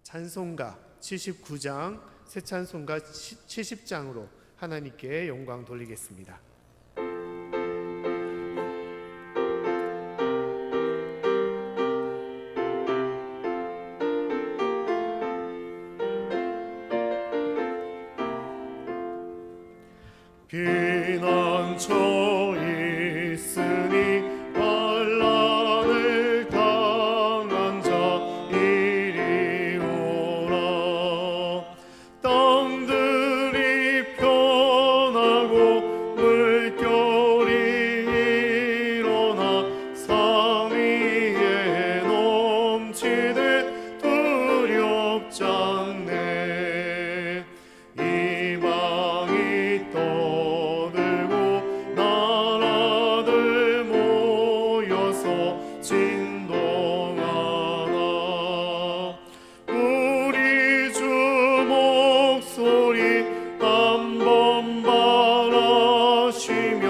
찬송가 79장, 새 찬송가 70장으로 하나님께 영광 돌리겠습니다. 피난처 있으니 환난을 당한 자 이리 오라. 땅들이 편하고 물결이 일어나 산 위에 넘치되 두렵지 않네. 이방이 떠들고 나라들 모여서 진동하나. 우리 주 목소리 한번 바라시면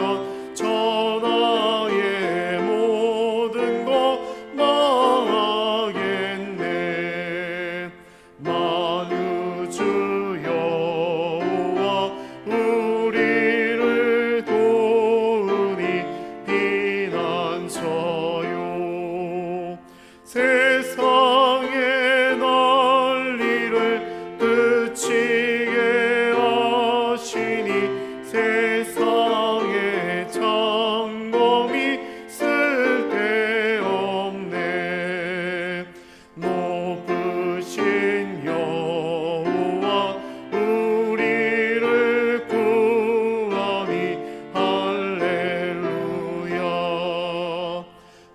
천하의 모든 것 망하겠네. 만유주 여호와 우리를 도우니 피난처요. 세상의 난리를 그치게 하시니 세상의 장검이 쓸데없네. 높으신 여호와 우리를 구하니 할렐루야.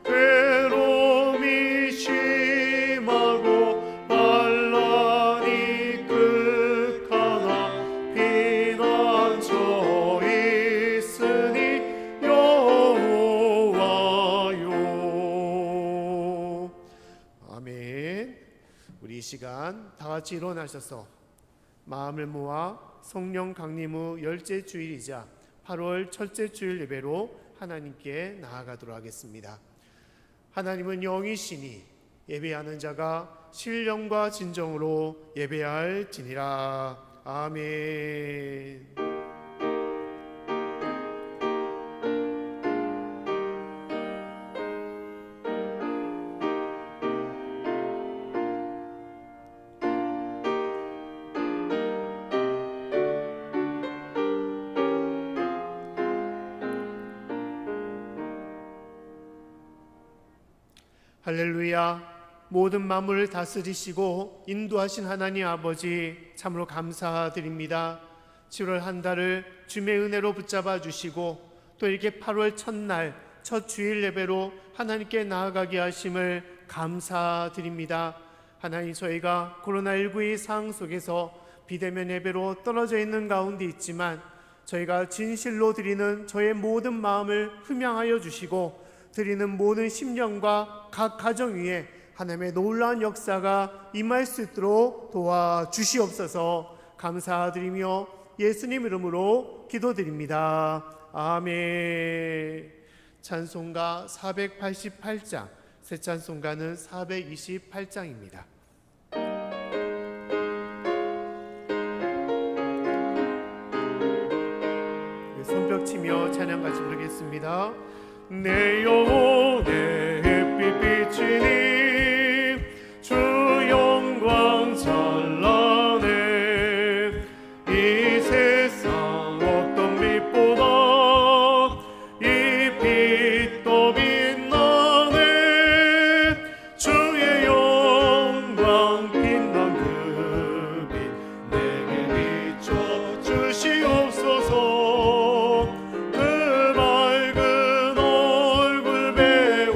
괴로움이 심하고 반란이 극하나 피난처 있으니 여호와요. 아멘. 우리 이 시간 다 같이 일어나셔서 마음을 모아 성령 강림 후 열째 주일이자 8월 첫째 주일 예배로 하나님께 나아가도록 하겠습니다. 하나님은 영이시니 예배하는 자가 신령과 진정으로 예배할지니라. 아멘. 할렐루야. 모든 만물을 다스리시고 인도하신 하나님 아버지 참으로 감사드립니다. 7월 한 달을 주님의 은혜로 붙잡아 주시고 또 이렇게 8월 첫날 첫 주일 예배로 하나님께 나아가게 하심을 감사드립니다. 하나님, 저희가 코로나19의 상황 속에서 비대면 예배로 떨어져 있는 가운데 있지만 저희가 진실로 드리는 저의 모든 마음을 흠양하여 주시고 드리는 모든 심령과 각 가정 위에 하나님의 놀라운 역사가 임할 수 있도록 도와주시옵소서. 감사드리며 예수님 이름으로 기도드립니다. 아멘. 찬송가 488장, 새 찬송가는 428장입니다. 손뼉 치며 찬양 같이 부르겠습니다. 내 영혼의 햇빛 비치니 주 영광 찬란해. 이 세상 어떤 빛보다 이 빛 더 빛나네. 주의 영광 빛난 그 빛 내게 비춰 주시옵소서. 그 밝은 얼굴 배우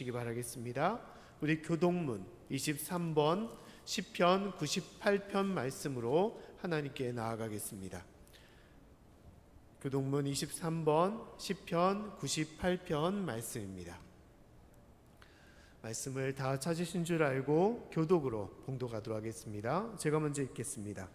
주시기 바라겠습니다. 우리 교동문 23번 시편 98편 말씀으로 하나님께 나아가겠습니다. 교동문 23번 시편 98편 말씀입니다. 말씀을 다 찾으신 줄 알고 교독으로 봉독하도록 하겠습니다. 제가 먼저 읽겠습니다.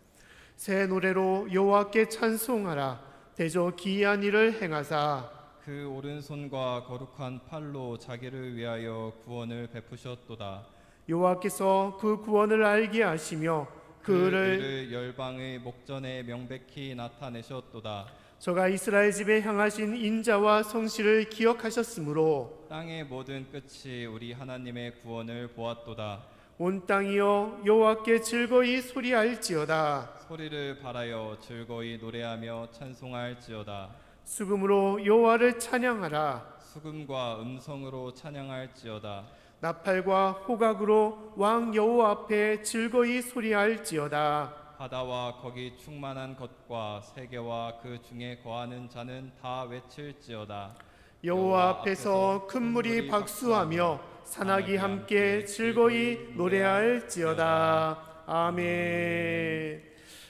새 노래로 여호와께 찬송하라. 대저 기이한 일을 행하사 그 오른손과 거룩한 팔로 자기를 위하여 구원을 베푸셨도다. 여호와께서 그 구원을 알게 하시며 그를 열방의 목전에 명백히 나타내셨도다. 저가 이스라엘 집에 향하신 인자와 성실을 기억하셨으므로 땅의 모든 끝이 우리 하나님의 구원을 보았도다. 온 땅이여 여호와께 즐거이 소리할지어다. 소리를 발하여 즐거이 노래하며 찬송할지어다. 수금으로 여호와를 찬양하라. 수금과 음성으로 찬양할지어다. 나팔과 호각으로 왕 여호와 앞에 즐거이 소리할지어다. 바다와 거기 충만한 것과 세계와 그 중에 거하는 자는 다 외칠지어다. 여호와 앞에서 큰 물이 박수하며 산악이 함께 즐거이 노래할지어다. 아멘.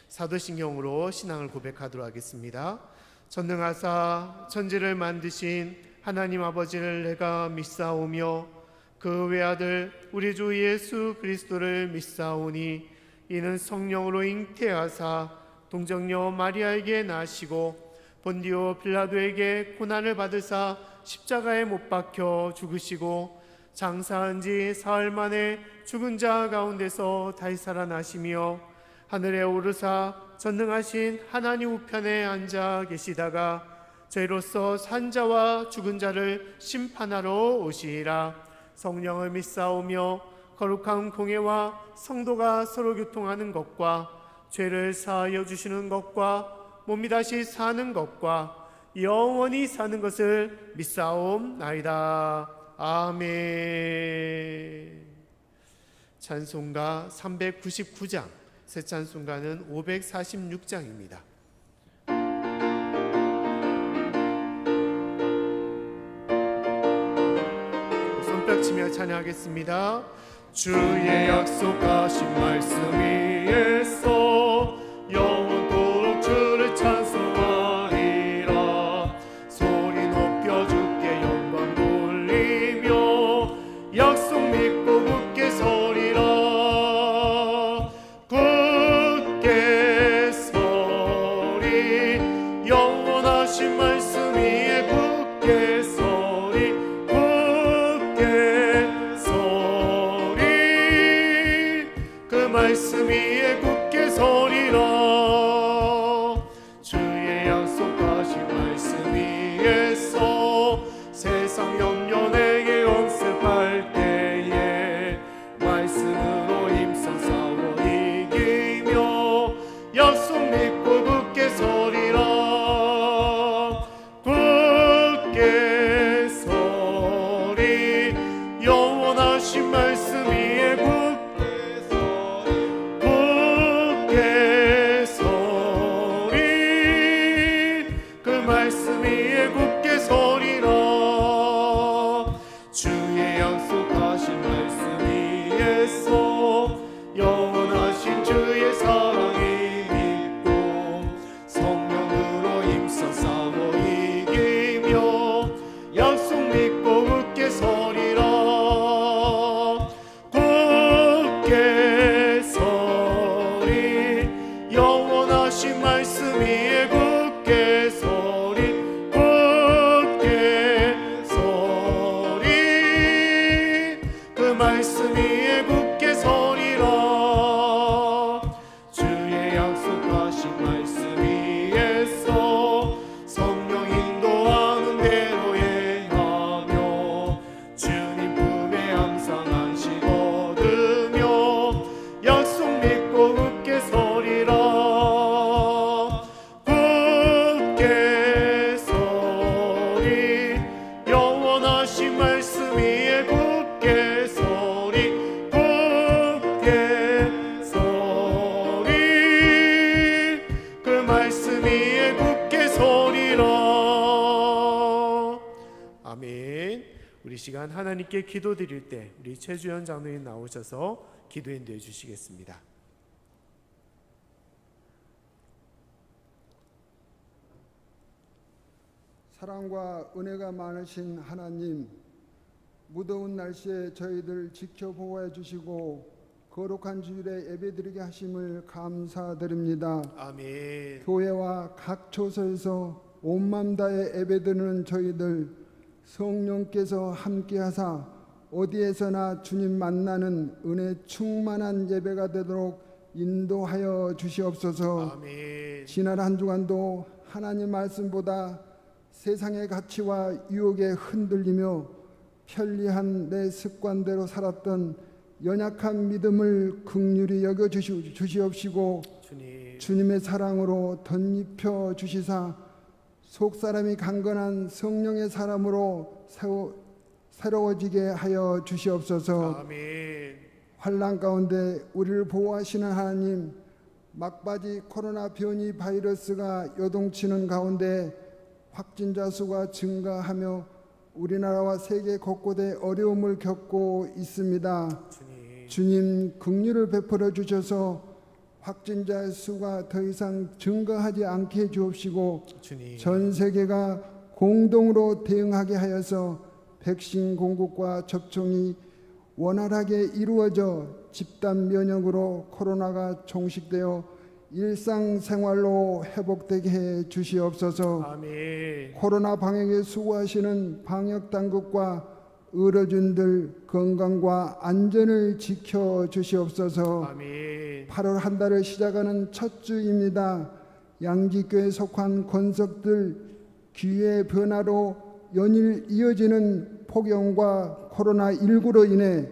사도신경으로 신앙을 고백하도록 하겠습니다. 전능하사 천지를 만드신 하나님 아버지를 내가 믿사오며 그 외아들 우리 주 예수 그리스도를 믿사오니 이는 성령으로 잉태하사 동정녀 마리아에게 나시고 본디오 빌라도에게 고난을 받으사 십자가에 못 박혀 죽으시고 장사한 지 사흘 만에 죽은 자 가운데서 다시 살아나시며 하늘에 오르사 전능하신 하나님 우편에 앉아 계시다가 저희로서 산 자와 죽은 자를 심판하러 오시리라. 성령을 믿사오며 거룩한 공예와 성도가 서로 교통하는 것과 죄를 사하여 주시는 것과 몸이 다시 사는 것과 영원히 사는 것을 믿사옵나이다. 아멘. 찬송가 399장, 새 찬송가는 546장입니다. 손뼉 치며 찬양하겠습니다. 주의 약속하신 말씀 위에서 영원토록 주를 찬송하리라. 소리 높여 주께 영광 돌리며 약속 믿고 굳게 서리라. 굳게 서리 영원하신 말씀 위에 굳게 서리 굳게 서리 그 말씀 위에 굳게 서리라. 주의 약속하신 말씀 위에서 세상 염려 내게 연습할 때에 말씀으로 힘써 싸워 이기며 약속 믿고 굳게 서리라. 굳게 서리 영원하신 말씀 위에 굳게 서리 굳게 서리 그 말씀 위에 굳게 서리라. 주의 약속하신 말씀 위에서 영원하신 주의 사랑이 믿고 성령으로 힘써 싸워 이기며 약속 믿고 굳게 서리라. 굳게 서리 영원하신 말씀 위에 굳게 서리 굳게 서리 그 말씀 위에 굳게 서리라. 주의 시간 하나님께 기도드릴 때 우리 최주연 장로님 나오셔서 기도 인도해 주시겠습니다. 사랑과 은혜가 많으신 하나님, 무더운 날씨에 저희들 지켜 보호해 주시고 거룩한 주일에 예배드리게 하심을 감사드립니다. 아멘. 교회와 각 처소에서 온 마음 다해 예배드리는 저희들 성령께서 함께하사 어디에서나 주님 만나는 은혜 충만한 예배가 되도록 인도하여 주시옵소서. 아멘. 지난 한 주간도 하나님 말씀보다 세상의 가치와 유혹에 흔들리며 편리한 내 습관대로 살았던 연약한 믿음을 긍휼히 여겨 주시옵시고 주님. 주님의 사랑으로 덧입혀 주시사 속사람이 강건한 성령의 사람으로 새로워지게 하여 주시옵소서. 아멘. 환난 가운데 우리를 보호하시는 하나님, 막바지 코로나 변이 바이러스가 요동치는 가운데 확진자 수가 증가하며 우리나라와 세계 곳곳에 어려움을 겪고 있습니다. 주님 긍휼을 베풀어 주셔서 확진자 수가 더 이상 증가하지 않게 해 주옵시고 주님. 전 세계가 공동으로 대응하게 하여서 백신 공급과 접종이 원활하게 이루어져 집단 면역으로 코로나가 종식되어 일상생활로 회복되게 해 주시옵소서. 아멘. 코로나 방역에 수고하시는 방역당국과 의료진들 건강과 안전을 지켜 주시옵소서. 아멘. 8월 한 달을 시작하는 첫 주입니다. 양지교에 속한 권석들 기후의 변화로 연일 이어지는 폭염과 코로나19로 인해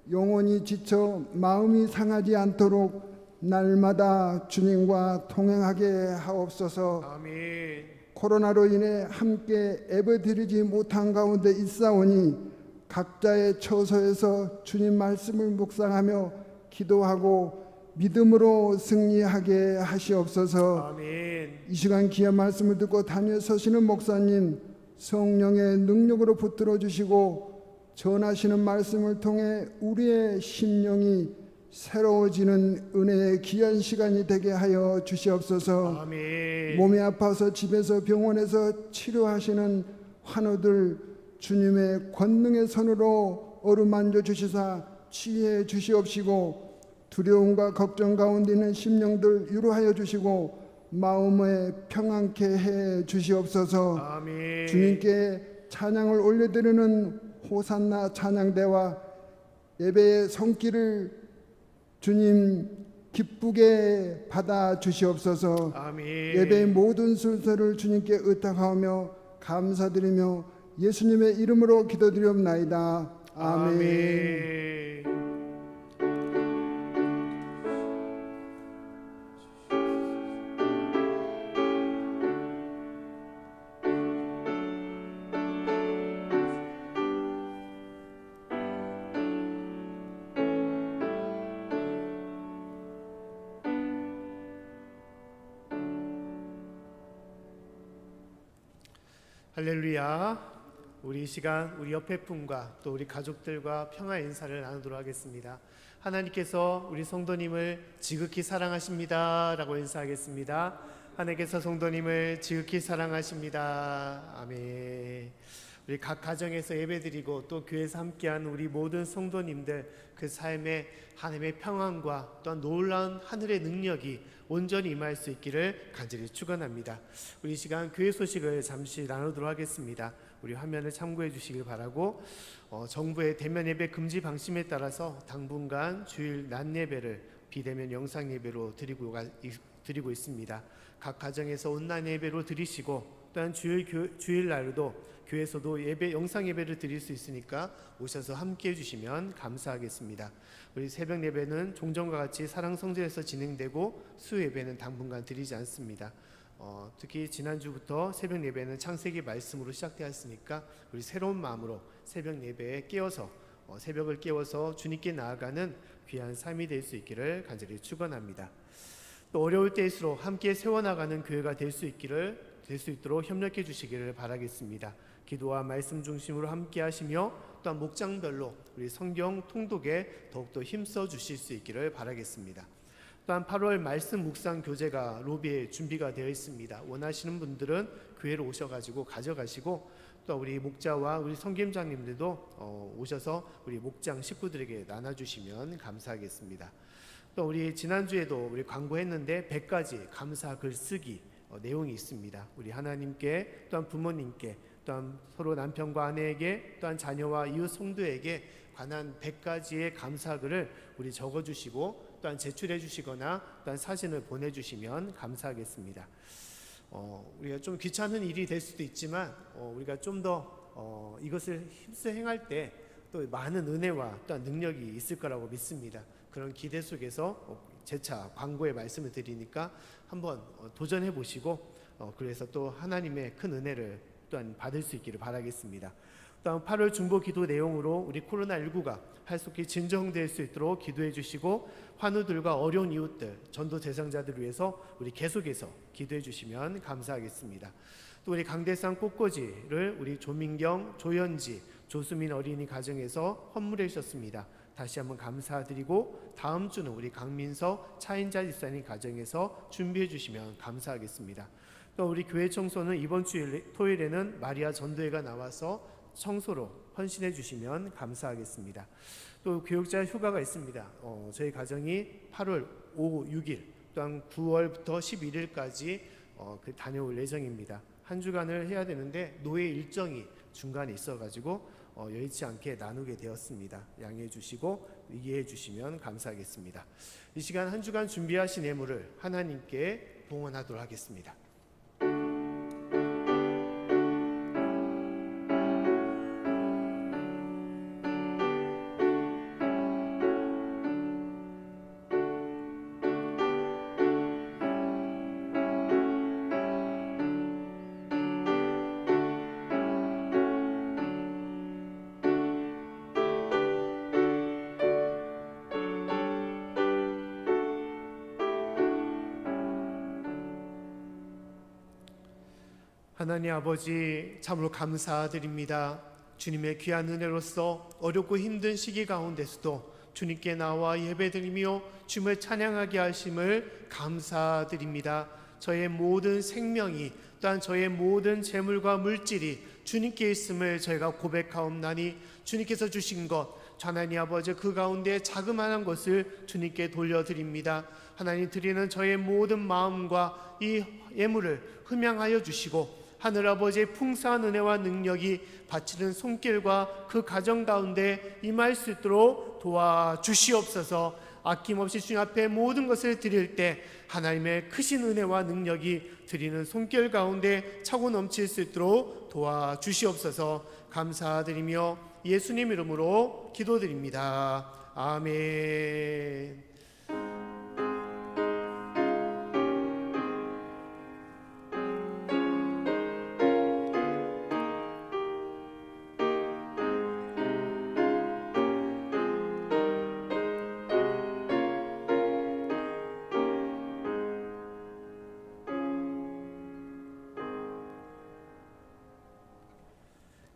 영혼이 지쳐 마음이 상하지 않도록 날마다 주님과 동행하게 하옵소서. 아멘. 코로나로 인해 함께 예배드리지 못한 가운데 있사오니 각자의 처소에서 주님 말씀을 묵상하며 기도하고 믿음으로 승리하게 하시옵소서. 아멘. 이 시간 귀한 말씀을 듣고 단위에 서시는 목사님 성령의 능력으로 붙들어 주시고 전하시는 말씀을 통해 우리의 심령이 새로워지는 은혜의 귀한 시간이 되게 하여 주시옵소서. 아멘. 몸이 아파서 집에서 병원에서 치료하시는 환우들 주님의 권능의 손으로 어루만져 주시사 치유해 주시옵시고 두려움과 걱정 가운데 있는 심령들 위로하여 주시고 마음에 평안케 해 주시옵소서. 아멘. 주님께 찬양을 올려드리는 호산나 찬양대와 예배의 손길을 주님 기쁘게 받아 주시옵소서. 아멘. 예배의 모든 순서를 주님께 의탁하며 감사드리며 예수님의 이름으로 기도드리옵나이다. 아멘. 아멘. 할렐루야. 우리 이 시간 우리 옆에 분과 또 우리 가족들과 평화 인사를 나누도록 하겠습니다. 하나님께서 우리 성도님을 지극히 사랑하십니다 라고 인사하겠습니다. 하나님께서 성도님을 지극히 사랑하십니다. 아멘. 우리 각 가정에서 예배드리고 또 교회에서 함께하는 우리 모든 성도님들 그 삶에 하나님의 평안과 또한 놀라운 하늘의 능력이 온전히 임할 수 있기를 간절히 축원합니다. 우리 이 시간 교회 소식을 잠시 나누도록 하겠습니다. 우리 화면을 참고해 주시길 바라고 정부의 대면 예배 금지 방침에 따라서 당분간 주일 낮 예배를 비대면 영상 예배로 드리고 있습니다. 각 가정에서 온라인 예배로 드리시고 또한 주일 날도 교회에서도 예배 영상 예배를 드릴 수 있으니까 오셔서 함께 해주시면 감사하겠습니다. 우리 새벽 예배는 종전과 같이 사랑 성전에서 진행되고 수요 예배는 당분간 드리지 않습니다. 특히 지난주부터 새벽 예배는 창세기 말씀으로 시작되었으니까 우리 새로운 마음으로 새벽 예배에 깨어서 새벽을 깨워서 주님께 나아가는 귀한 삶이 될 수 있기를 간절히 축원합니다. 또 어려울 때일수록 함께 세워나가는 교회가 될 수 있도록 협력해 주시기를 바라겠습니다. 기도와 말씀 중심으로 함께 하시며 또한 목장별로 우리 성경 통독에 더욱더 힘써 주실 수 있기를 바라겠습니다. 또한 8월 말씀 묵상 교재가 로비에 준비가 되어 있습니다. 원하시는 분들은 교회로 오셔가지고 가져가시고, 또 우리 목자와 우리 성김장님들도 오셔서 우리 목장 식구들에게 나눠주시면 감사하겠습니다. 또 우리 지난주에도 우리 광고했는데 100가지 감사 글쓰기 내용이 있습니다. 우리 하나님께, 또한 부모님께, 또한 서로 남편과 아내에게, 또한 자녀와 이웃 성도에게 관한 100가지의 감사글을 우리 적어주시고 또한 제출해 주시거나 또한 사진을 보내주시면 감사하겠습니다. 우리가 좀 귀찮은 일이 될 수도 있지만 우리가 좀 더 이것을 힘써 행할 때 또 많은 은혜와 또한 능력이 있을 거라고 믿습니다. 그런 기대 속에서 재차 광고의 말씀을 드리니까 한번 도전해 보시고 그래서 또 하나님의 큰 은혜를 또한 받을 수 있기를 바라겠습니다. 또한 8월 중보 기도 내용으로 우리 코로나19가 활속히 진정될 수 있도록 기도해 주시고, 환우들과 어려운 이웃들, 전도 대상자들을 위해서 우리 계속해서 기도해 주시면 감사하겠습니다. 또 우리 강대상 꽃꽂이를 우리 조민경, 조연지, 조수민 어린이 가정에서 헌물해 주셨습니다. 다시 한번 감사드리고, 다음 주는 우리 강민서 차인자 집사님 가정에서 준비해 주시면 감사하겠습니다. 또 우리 교회 청소는 이번 주 토요일에는 마리아 전도회가 나와서 청소로 헌신해 주시면 감사하겠습니다. 또 교육자 휴가가 있습니다. 저희 가정이 8월 5, 6일 또한 9월부터 11일까지 다녀올 예정입니다. 한 주간을 해야 되는데 노예 일정이 중간에 있어가지고 여의치 않게 나누게 되었습니다. 양해해 주시고 이해해 주시면 감사하겠습니다. 이 시간 한 주간 준비하신 예물을 하나님께 봉헌하도록 하겠습니다. 하나님 아버지, 참으로 감사드립니다. 주님의 귀한 은혜로서 어렵고 힘든 시기 가운데서도 주님께 나와 예배드리며 주님을 찬양하게 하심을 감사드립니다. 저의 모든 생명이, 또한 저의 모든 재물과 물질이 주님께 있음을 저희가 고백하옵나니, 주님께서 주신 것 하나님 아버지 그 가운데 자그마한 것을 주님께 돌려드립니다. 하나님 드리는 저의 모든 마음과 이 예물을 흠양하여 주시고, 하늘 아버지의 풍성한 은혜와 능력이 바치는 손길과 그 가정 가운데 임할 수 있도록 도와주시옵소서. 아낌없이 주님 앞에 모든 것을 드릴 때 하나님의 크신 은혜와 능력이 드리는 손길 가운데 차고 넘칠 수 있도록 도와주시옵소서. 감사드리며 예수님 이름으로 기도드립니다. 아멘.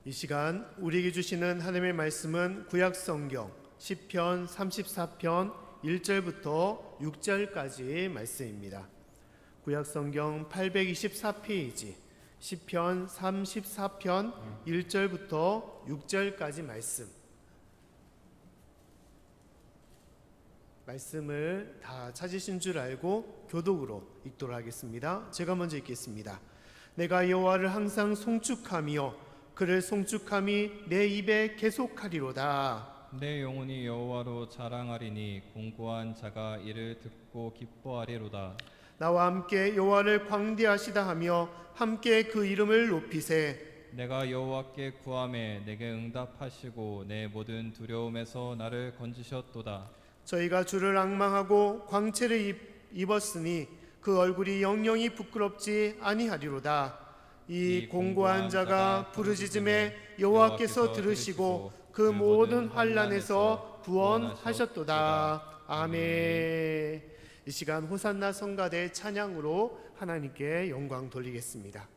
이 시간 우리에게 주시는 하나님의 말씀은 구약성경 시편 34편 1절부터 6절까지의 말씀입니다. 구약성경 824페이지 시편 34편 1절부터 6절까지 말씀을 다 찾으신 줄 알고 교독으로 읽도록 하겠습니다. 제가 먼저 읽겠습니다. 내가 여호와를 항상 송축하며 그를 송축함이 내 입에 계속하리로다. 내 영혼이 여호와로 자랑하리니 공고한 자가 이를 듣고 기뻐하리로다. 나와 함께 여호와를 광대하시다 하며 함께 그 이름을 높이세. 내가 여호와께 구하매 내게 응답하시고 내 모든 두려움에서 나를 건지셨도다. 저희가 주를 앙망하고 광채를 입었으니 그 얼굴이 영영이 부끄럽지 아니하리로다. 이 공고한 자가 부르짖음에 여호와께서 들으시고 그 모든 환난에서 구원하셨도다. 아멘. 이 시간 호산나 성가대 찬양으로 하나님께 영광 돌리겠습니다.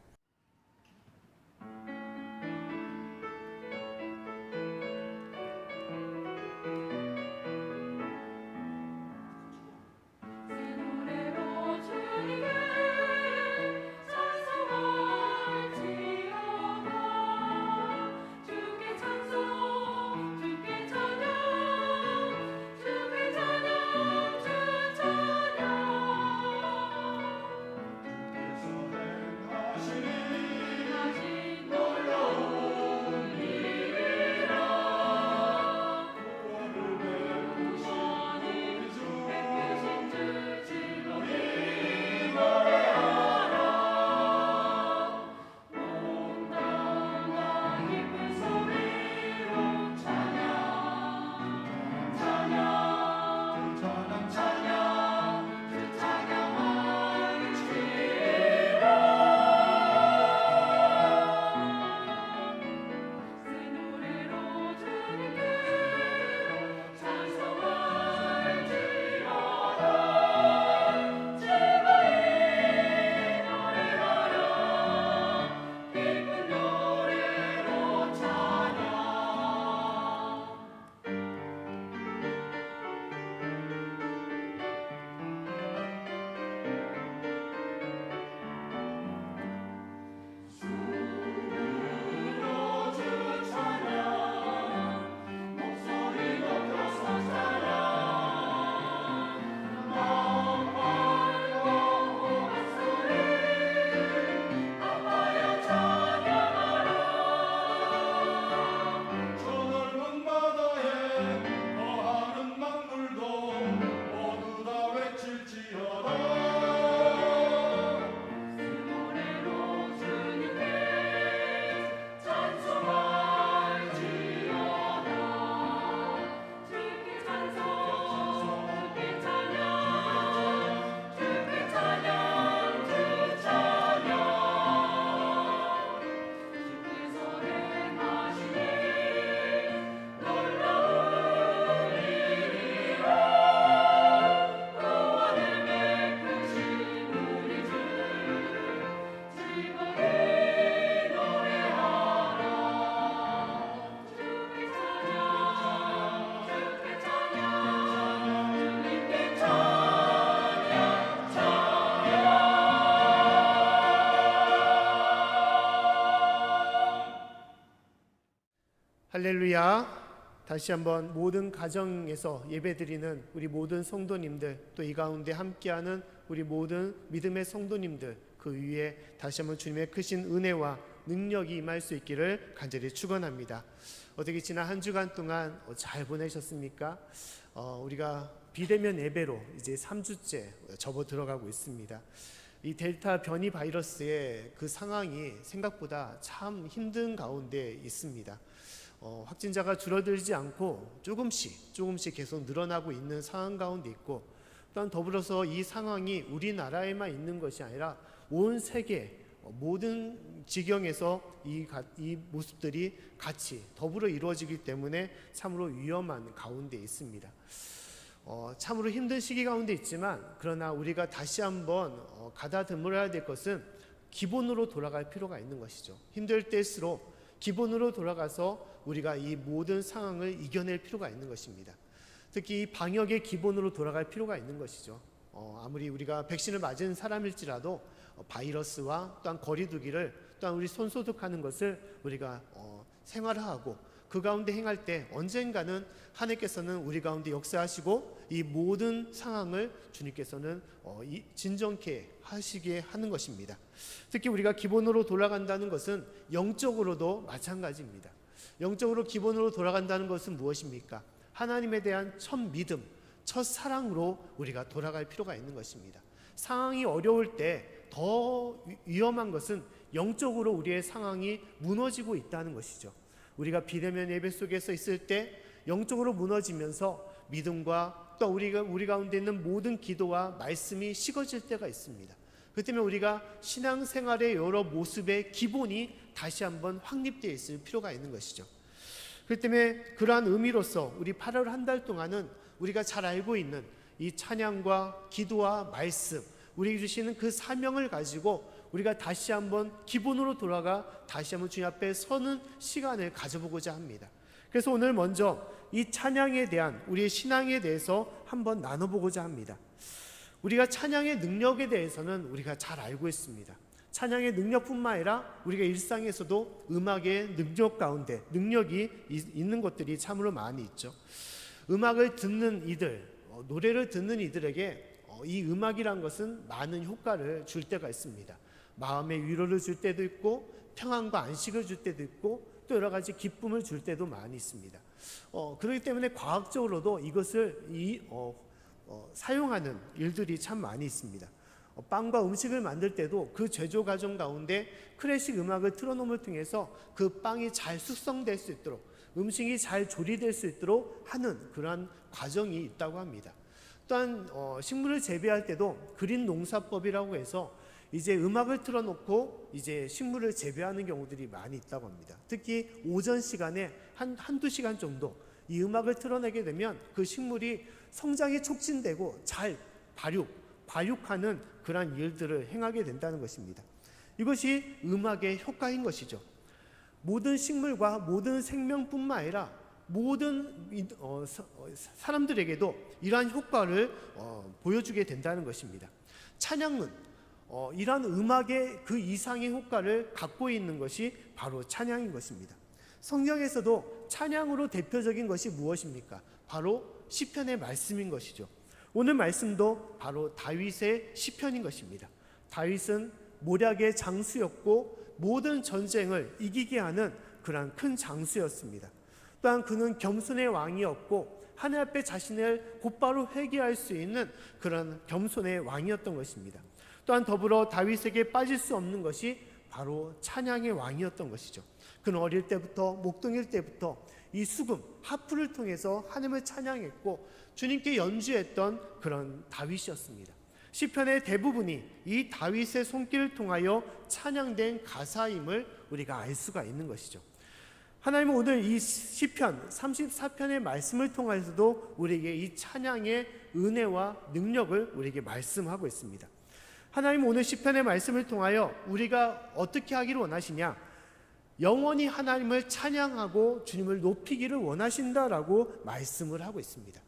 할렐루야. 다시 한번 모든 가정에서 예배드리는 우리 모든 성도님들, 또 이 가운데 함께하는 우리 모든 믿음의 성도님들, 그 위에 다시 한번 주님의 크신 은혜와 능력이 임할 수 있기를 간절히 축원합니다. 어떻게 지난 한 주간 동안 잘 보내셨습니까? 우리가 비대면 예배로 이제 3주째 접어 들어가고 있습니다. 이 델타 변이 바이러스의 그 상황이 생각보다 참 힘든 가운데 있습니다. 확진자가 줄어들지 않고 조금씩 계속 늘어나고 있는 상황 가운데 있고, 또한 더불어서 이 상황이 우리나라에만 있는 것이 아니라 온 세계 모든 지경에서 이 모습들이 같이 더불어 이루어지기 때문에 참으로 위험한 가운데 있습니다. 참으로 힘든 시기 가운데 있지만, 그러나 우리가 다시 한번 가다듬어야 될 것은 기본으로 돌아갈 필요가 있는 것이죠. 힘들 때일수록 기본으로 돌아가서 우리가 이 모든 상황을 이겨낼 필요가 있는 것입니다. 특히 이 방역의 기본으로 돌아갈 필요가 있는 것이죠. 아무리 우리가 백신을 맞은 사람일지라도 바이러스와 또한 거리두기를, 또한 우리 손소독하는 것을 우리가 생활화하고 그 가운데 행할 때 언젠가는 하나님께서는 우리 가운데 역사하시고 이 모든 상황을 주님께서는 진정케 하시게 하는 것입니다. 특히 우리가 기본으로 돌아간다는 것은 영적으로도 마찬가지입니다. 영적으로 기본으로 돌아간다는 것은 무엇입니까? 하나님에 대한 첫 믿음, 첫 사랑으로 우리가 돌아갈 필요가 있는 것입니다. 상황이 어려울 때 더 위험한 것은 영적으로 우리의 상황이 무너지고 있다는 것이죠. 우리가 비대면 예배 속에서 있을 때 영적으로 무너지면서 믿음과 또 우리 가운데 있는 모든 기도와 말씀이 식어질 때가 있습니다. 그 때문에 우리가 신앙생활의 여러 모습의 기본이 다시 한번 확립되어 있을 필요가 있는 것이죠. 그 때문에 그러한 의미로서 우리 8월 한 달 동안은 우리가 잘 알고 있는 이 찬양과 기도와 말씀, 우리에게 주시는 그 사명을 가지고 우리가 다시 한번 기본으로 돌아가 다시 한번 주님 앞에 서는 시간을 가져보고자 합니다. 그래서 오늘 먼저 이 찬양에 대한 우리의 신앙에 대해서 한번 나눠보고자 합니다. 우리가 찬양의 능력에 대해서는 우리가 잘 알고 있습니다. 찬양의 능력뿐만 아니라 우리가 일상에서도 음악의 능력 가운데 능력이 있는 것들이 참으로 많이 있죠. 음악을 듣는 이들, 노래를 듣는 이들에게 이 음악이란 것은 많은 효과를 줄 때가 있습니다. 마음의 위로를 줄 때도 있고, 평안과 안식을 줄 때도 있고, 또 여러 가지 기쁨을 줄 때도 많이 있습니다. 그렇기 때문에 과학적으로도 이것을 사용하는 일들이 참 많이 있습니다. 빵과 음식을 만들 때도 그 제조 과정 가운데 클래식 음악을 틀어놓음을 통해서 그 빵이 잘 숙성될 수 있도록, 음식이 잘 조리될 수 있도록 하는 그러한 과정이 있다고 합니다. 또한 식물을 재배할 때도 그린 농사법이라고 해서 이제 음악을 틀어놓고 이제 식물을 재배하는 경우들이 많이 있다고 합니다. 특히 오전 시간에 한두 시간 정도 이 음악을 틀어내게 되면 그 식물이 성장이 촉진되고 잘 발육하는 그러한 일들을 행하게 된다는 것입니다. 이것이 음악의 효과인 것이죠. 모든 식물과 모든 생명뿐만 아니라 모든 사람들에게도 이러한 효과를 보여주게 된다는 것입니다. 찬양은 이러한 음악의 그 이상의 효과를 갖고 있는 것이 바로 찬양인 것입니다. 성경에서도 찬양으로 대표적인 것이 무엇입니까? 바로 시편의 말씀인 것이죠. 오늘 말씀도 바로 다윗의 시편인 것입니다. 다윗은 모략의 장수였고 모든 전쟁을 이기게 하는 그러한 큰 장수였습니다. 또한 그는 겸손의 왕이었고 하늘 앞에 자신을 곧바로 회개할 수 있는 그런 겸손의 왕이었던 것입니다. 또한 더불어 다윗에게 빠질 수 없는 것이 바로 찬양의 왕이었던 것이죠. 그는 어릴 때부터 목동일 때부터 이 수금, 하프를 통해서 하나님을 찬양했고 주님께 연주했던 그런 다윗이었습니다. 시편의 대부분이 이 다윗의 손길을 통하여 찬양된 가사임을 우리가 알 수가 있는 것이죠. 하나님은 오늘 이 시편 34편의 말씀을 통해서도 우리에게 이 찬양의 은혜와 능력을 우리에게 말씀하고 있습니다. 하나님은 오늘 시편의 말씀을 통하여 우리가 어떻게 하기를 원하시냐? 영원히 하나님을 찬양하고 주님을 높이기를 원하신다라고 말씀을 하고 있습니다.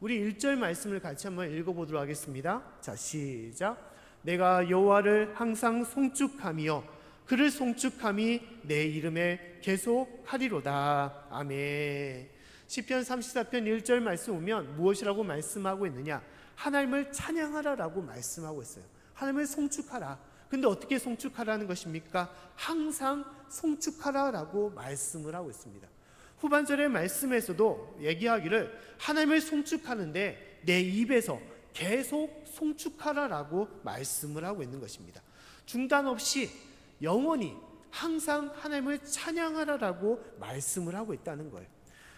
우리 1절 말씀을 같이 한번 읽어보도록 하겠습니다. 자, 시작. 내가 여호와를 항상 송축하며 그를 송축함이 내 이름에 계속하리로다. 아멘. 시편 34편 1절 말씀 보면 무엇이라고 말씀하고 있느냐? 하나님을 찬양하라라고 말씀하고 있어요. 하나님을 송축하라. 근데 어떻게 송축하라는 것입니까? 항상 송축하라라고 말씀을 하고 있습니다. 후반절의 말씀에서도 얘기하기를 하나님을 송축하는데 내 입에서 계속 송축하라라고 말씀을 하고 있는 것입니다. 중단 없이 영원히 항상 하나님을 찬양하라라고 말씀을 하고 있다는 거예요.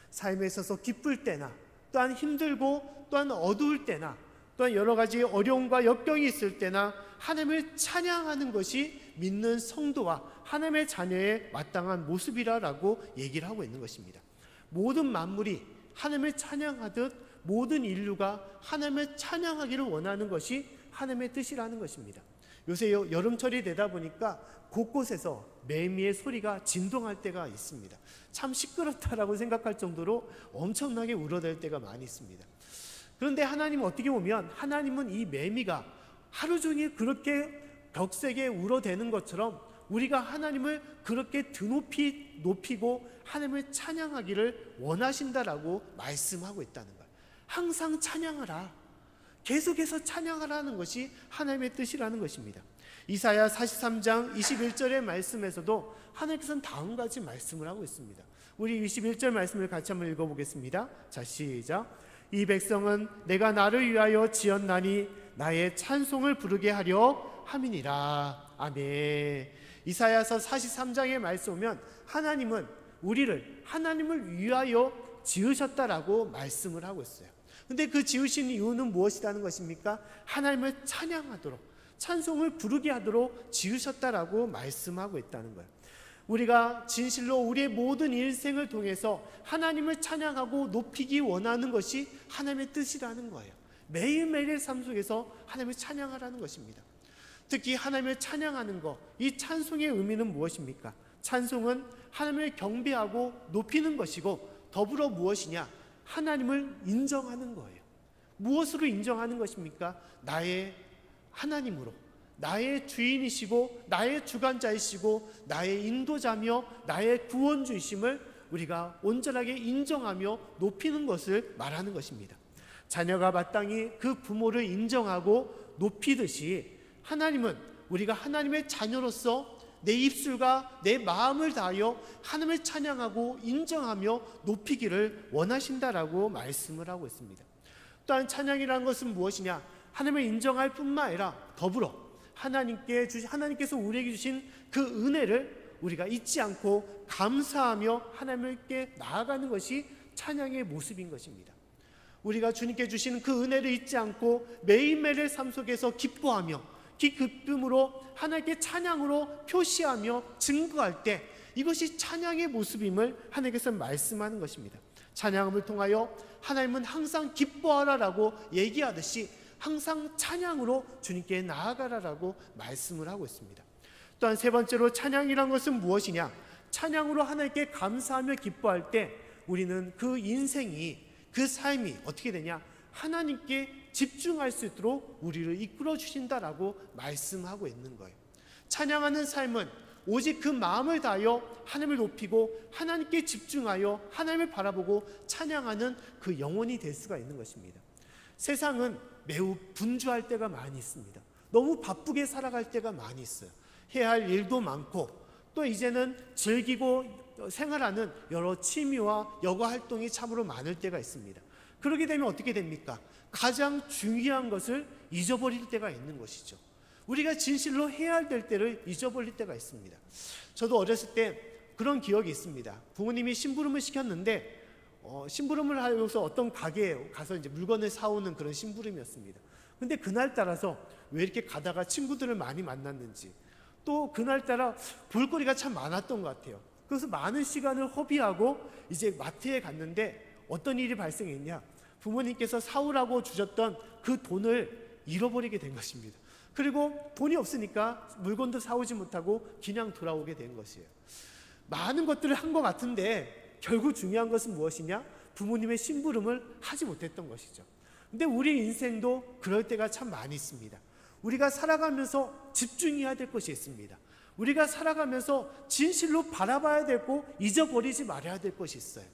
삶에 있어서 기쁠 때나 또한 힘들고 또한 어두울 때나 또한 여러 가지 어려움과 역경이 있을 때나 하나님을 찬양하는 것이 믿는 성도와 하나님의 자녀의 마땅한 모습이라고 얘기를 하고 있는 것입니다. 모든 만물이 하나님을 찬양하듯 모든 인류가 하나님을 찬양하기를 원하는 것이 하나님의 뜻이라는 것입니다. 요새 여름철이 되다 보니까 곳곳에서 매미의 소리가 진동할 때가 있습니다. 참 시끄럽다라고 생각할 정도로 엄청나게 울어댈 때가 많이 있습니다. 그런데 하나님은 어떻게 보면 하나님은 이 매미가 하루 종일 그렇게 벽세게 울어대는 것처럼 우리가 하나님을 그렇게 드높이 높이고 하나님을 찬양하기를 원하신다라고 말씀하고 있다는 거예요. 항상 찬양하라. 계속해서 찬양하라는 것이 하나님의 뜻이라는 것입니다. 이사야 43장 21절의 말씀에서도 하나님께서는 다음 같이 말씀을 하고 있습니다. 우리 21절 말씀을 같이 한번 읽어보겠습니다. 자, 시작. 이 백성은 내가 나를 위하여 지었나니 나의 찬송을 부르게 하려 함이니라. 아멘. 이사야서 43장의 말씀 보면 하나님은 우리를 하나님을 위하여 지으셨다라고 말씀을 하고 있어요. 근데 그 지으신 이유는 무엇이라는 것입니까? 하나님을 찬양하도록, 찬송을 부르게 하도록 지으셨다라고 말씀하고 있다는 거예요. 우리가 진실로 우리의 모든 일생을 통해서 하나님을 찬양하고 높이기 원하는 것이 하나님의 뜻이라는 거예요. 매일매일의 삶 속에서 하나님을 찬양하라는 것입니다. 특히 하나님을 찬양하는 것, 이 찬송의 의미는 무엇입니까? 찬송은 하나님을 경배하고 높이는 것이고 더불어 무엇이냐? 하나님을 인정하는 거예요. 무엇으로 인정하는 것입니까? 나의 하나님으로, 나의 주인이시고 나의 주관자이시고 나의 인도자며 나의 구원주이심을 우리가 온전하게 인정하며 높이는 것을 말하는 것입니다. 자녀가 마땅히 그 부모를 인정하고 높이듯이 하나님은 우리가 하나님의 자녀로서 내 입술과 내 마음을 다하여 하나님을 찬양하고 인정하며 높이기를 원하신다라고 말씀을 하고 있습니다. 또한 찬양이라는 것은 무엇이냐? 하나님을 인정할 뿐만 아니라 더불어 하나님께서 우리에게 주신 그 은혜를 우리가 잊지 않고 감사하며 하나님께 나아가는 것이 찬양의 모습인 것입니다. 우리가 주님께 주신 그 은혜를 잊지 않고 매일매일의 삶 속에서 기뻐하며 그 기쁨으로 하나님께 찬양으로 표시하며 증거할 때 이것이 찬양의 모습임을 하나님께서 말씀하는 것입니다. 찬양을 통하여 하나님은 항상 기뻐하라라고 얘기하듯이 항상 찬양으로 주님께 나아가라라고 말씀을 하고 있습니다. 또한 세 번째로 찬양이란 것은 무엇이냐? 찬양으로 하나님께 감사하며 기뻐할 때 우리는 그 인생이, 그 삶이 어떻게 되냐? 하나님께 집중할 수 있도록 우리를 이끌어 주신다라고 말씀하고 있는 거예요. 찬양하는 삶은 오직 그 마음을 다하여 하나님을 높이고 하나님께 집중하여 하나님을 바라보고 찬양하는 그 영혼이 될 수가 있는 것입니다. 세상은 매우 분주할 때가 많이 있습니다. 너무 바쁘게 살아갈 때가 많이 있어요. 해야 할 일도 많고 또 이제는 즐기고 생활하는 여러 취미와 여가 활동이 참으로 많을 때가 있습니다. 그렇게 되면 어떻게 됩니까? 가장 중요한 것을 잊어버릴 때가 있는 것이죠. 우리가 진실로 해야 될 때를 잊어버릴 때가 있습니다. 저도 어렸을 때 그런 기억이 있습니다. 부모님이 심부름을 시켰는데 심부름을 하려서 어떤 가게에 가서 이제 물건을 사오는 그런 심부름이었습니다. 근데 그날따라서 왜 이렇게 가다가 친구들을 많이 만났는지 또 그날따라 볼거리가 참 많았던 것 같아요. 그래서 많은 시간을 허비하고 이제 마트에 갔는데 어떤 일이 발생했냐? 부모님께서 사오라고 주셨던 그 돈을 잃어버리게 된 것입니다. 그리고 돈이 없으니까 물건도 사오지 못하고 그냥 돌아오게 된 것이에요. 많은 것들을 한 것 같은데 결국 중요한 것은 무엇이냐? 부모님의 심부름을 하지 못했던 것이죠. 근데 우리 인생도 그럴 때가 참 많이 있습니다. 우리가 살아가면서 집중해야 될 것이 있습니다. 우리가 살아가면서 진실로 바라봐야 되고 잊어버리지 말아야 될 것이 있어요.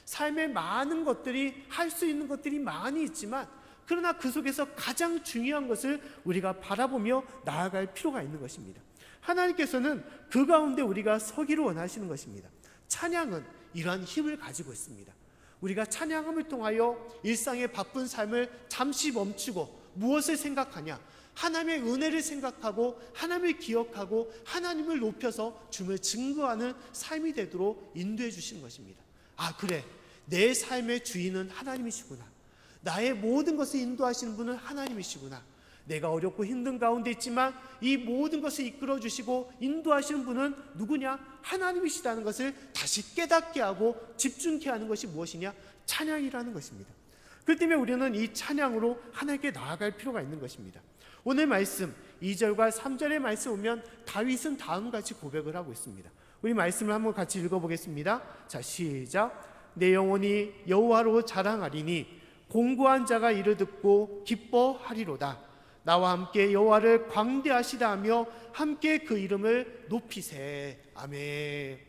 삶에 많은 것들이, 할 수 있는 것들이 많이 있지만, 그러나 그 속에서 가장 중요한 것을 우리가 바라보며 나아갈 필요가 있는 것입니다. 하나님께서는 그 가운데 우리가 서기를 원하시는 것입니다. 찬양은 이러한 힘을 가지고 있습니다. 우리가 찬양함을 통하여 일상의 바쁜 삶을 잠시 멈추고 무엇을 생각하냐? 하나님의 은혜를 생각하고 하나님을 기억하고 하나님을 높여서 주님을 증거하는 삶이 되도록 인도해 주시는 것입니다. 아, 그래, 내 삶의 주인은 하나님이시구나. 나의 모든 것을 인도하시는 분은 하나님이시구나. 내가 어렵고 힘든 가운데 있지만 이 모든 것을 이끌어 주시고 인도하시는 분은 누구냐? 하나님이시다는 것을 다시 깨닫게 하고 집중케 하는 것이 무엇이냐? 찬양이라는 것입니다. 그렇기 때문에 우리는 이 찬양으로 하나님께 나아갈 필요가 있는 것입니다. 오늘 말씀 2절과 3절의 말씀 보면 다윗은 다음같이 고백을 하고 있습니다. 우리 말씀을 한번 같이 읽어보겠습니다. 자, 시작. 내 영혼이 여호와로 자랑하리니 공고한 자가 이를 듣고 기뻐하리로다. 나와 함께 여호와를 광대하시다 하며 함께 그 이름을 높이세. 아멘.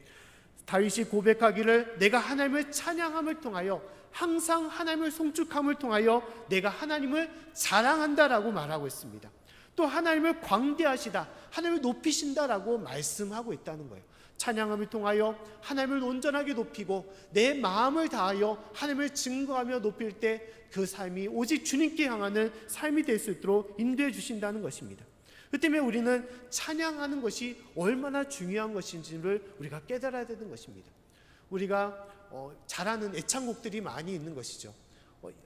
다윗이 고백하기를 내가 하나님을 찬양함을 통하여, 항상 하나님을 송축함을 통하여 내가 하나님을 자랑한다라고 말하고 있습니다. 또 하나님을 광대하시다, 하나님을 높이신다라고 말씀하고 있다는 거예요. 찬양함을 통하여 하나님을 온전하게 높이고 내 마음을 다하여 하나님을 증거하며 높일 때 그 삶이 오직 주님께 향하는 삶이 될 수 있도록 인도해 주신다는 것입니다. 그 때문에 우리는 찬양하는 것이 얼마나 중요한 것인지를 우리가 깨달아야 되는 것입니다. 우리가 잘하는 애창곡들이 많이 있는 것이죠.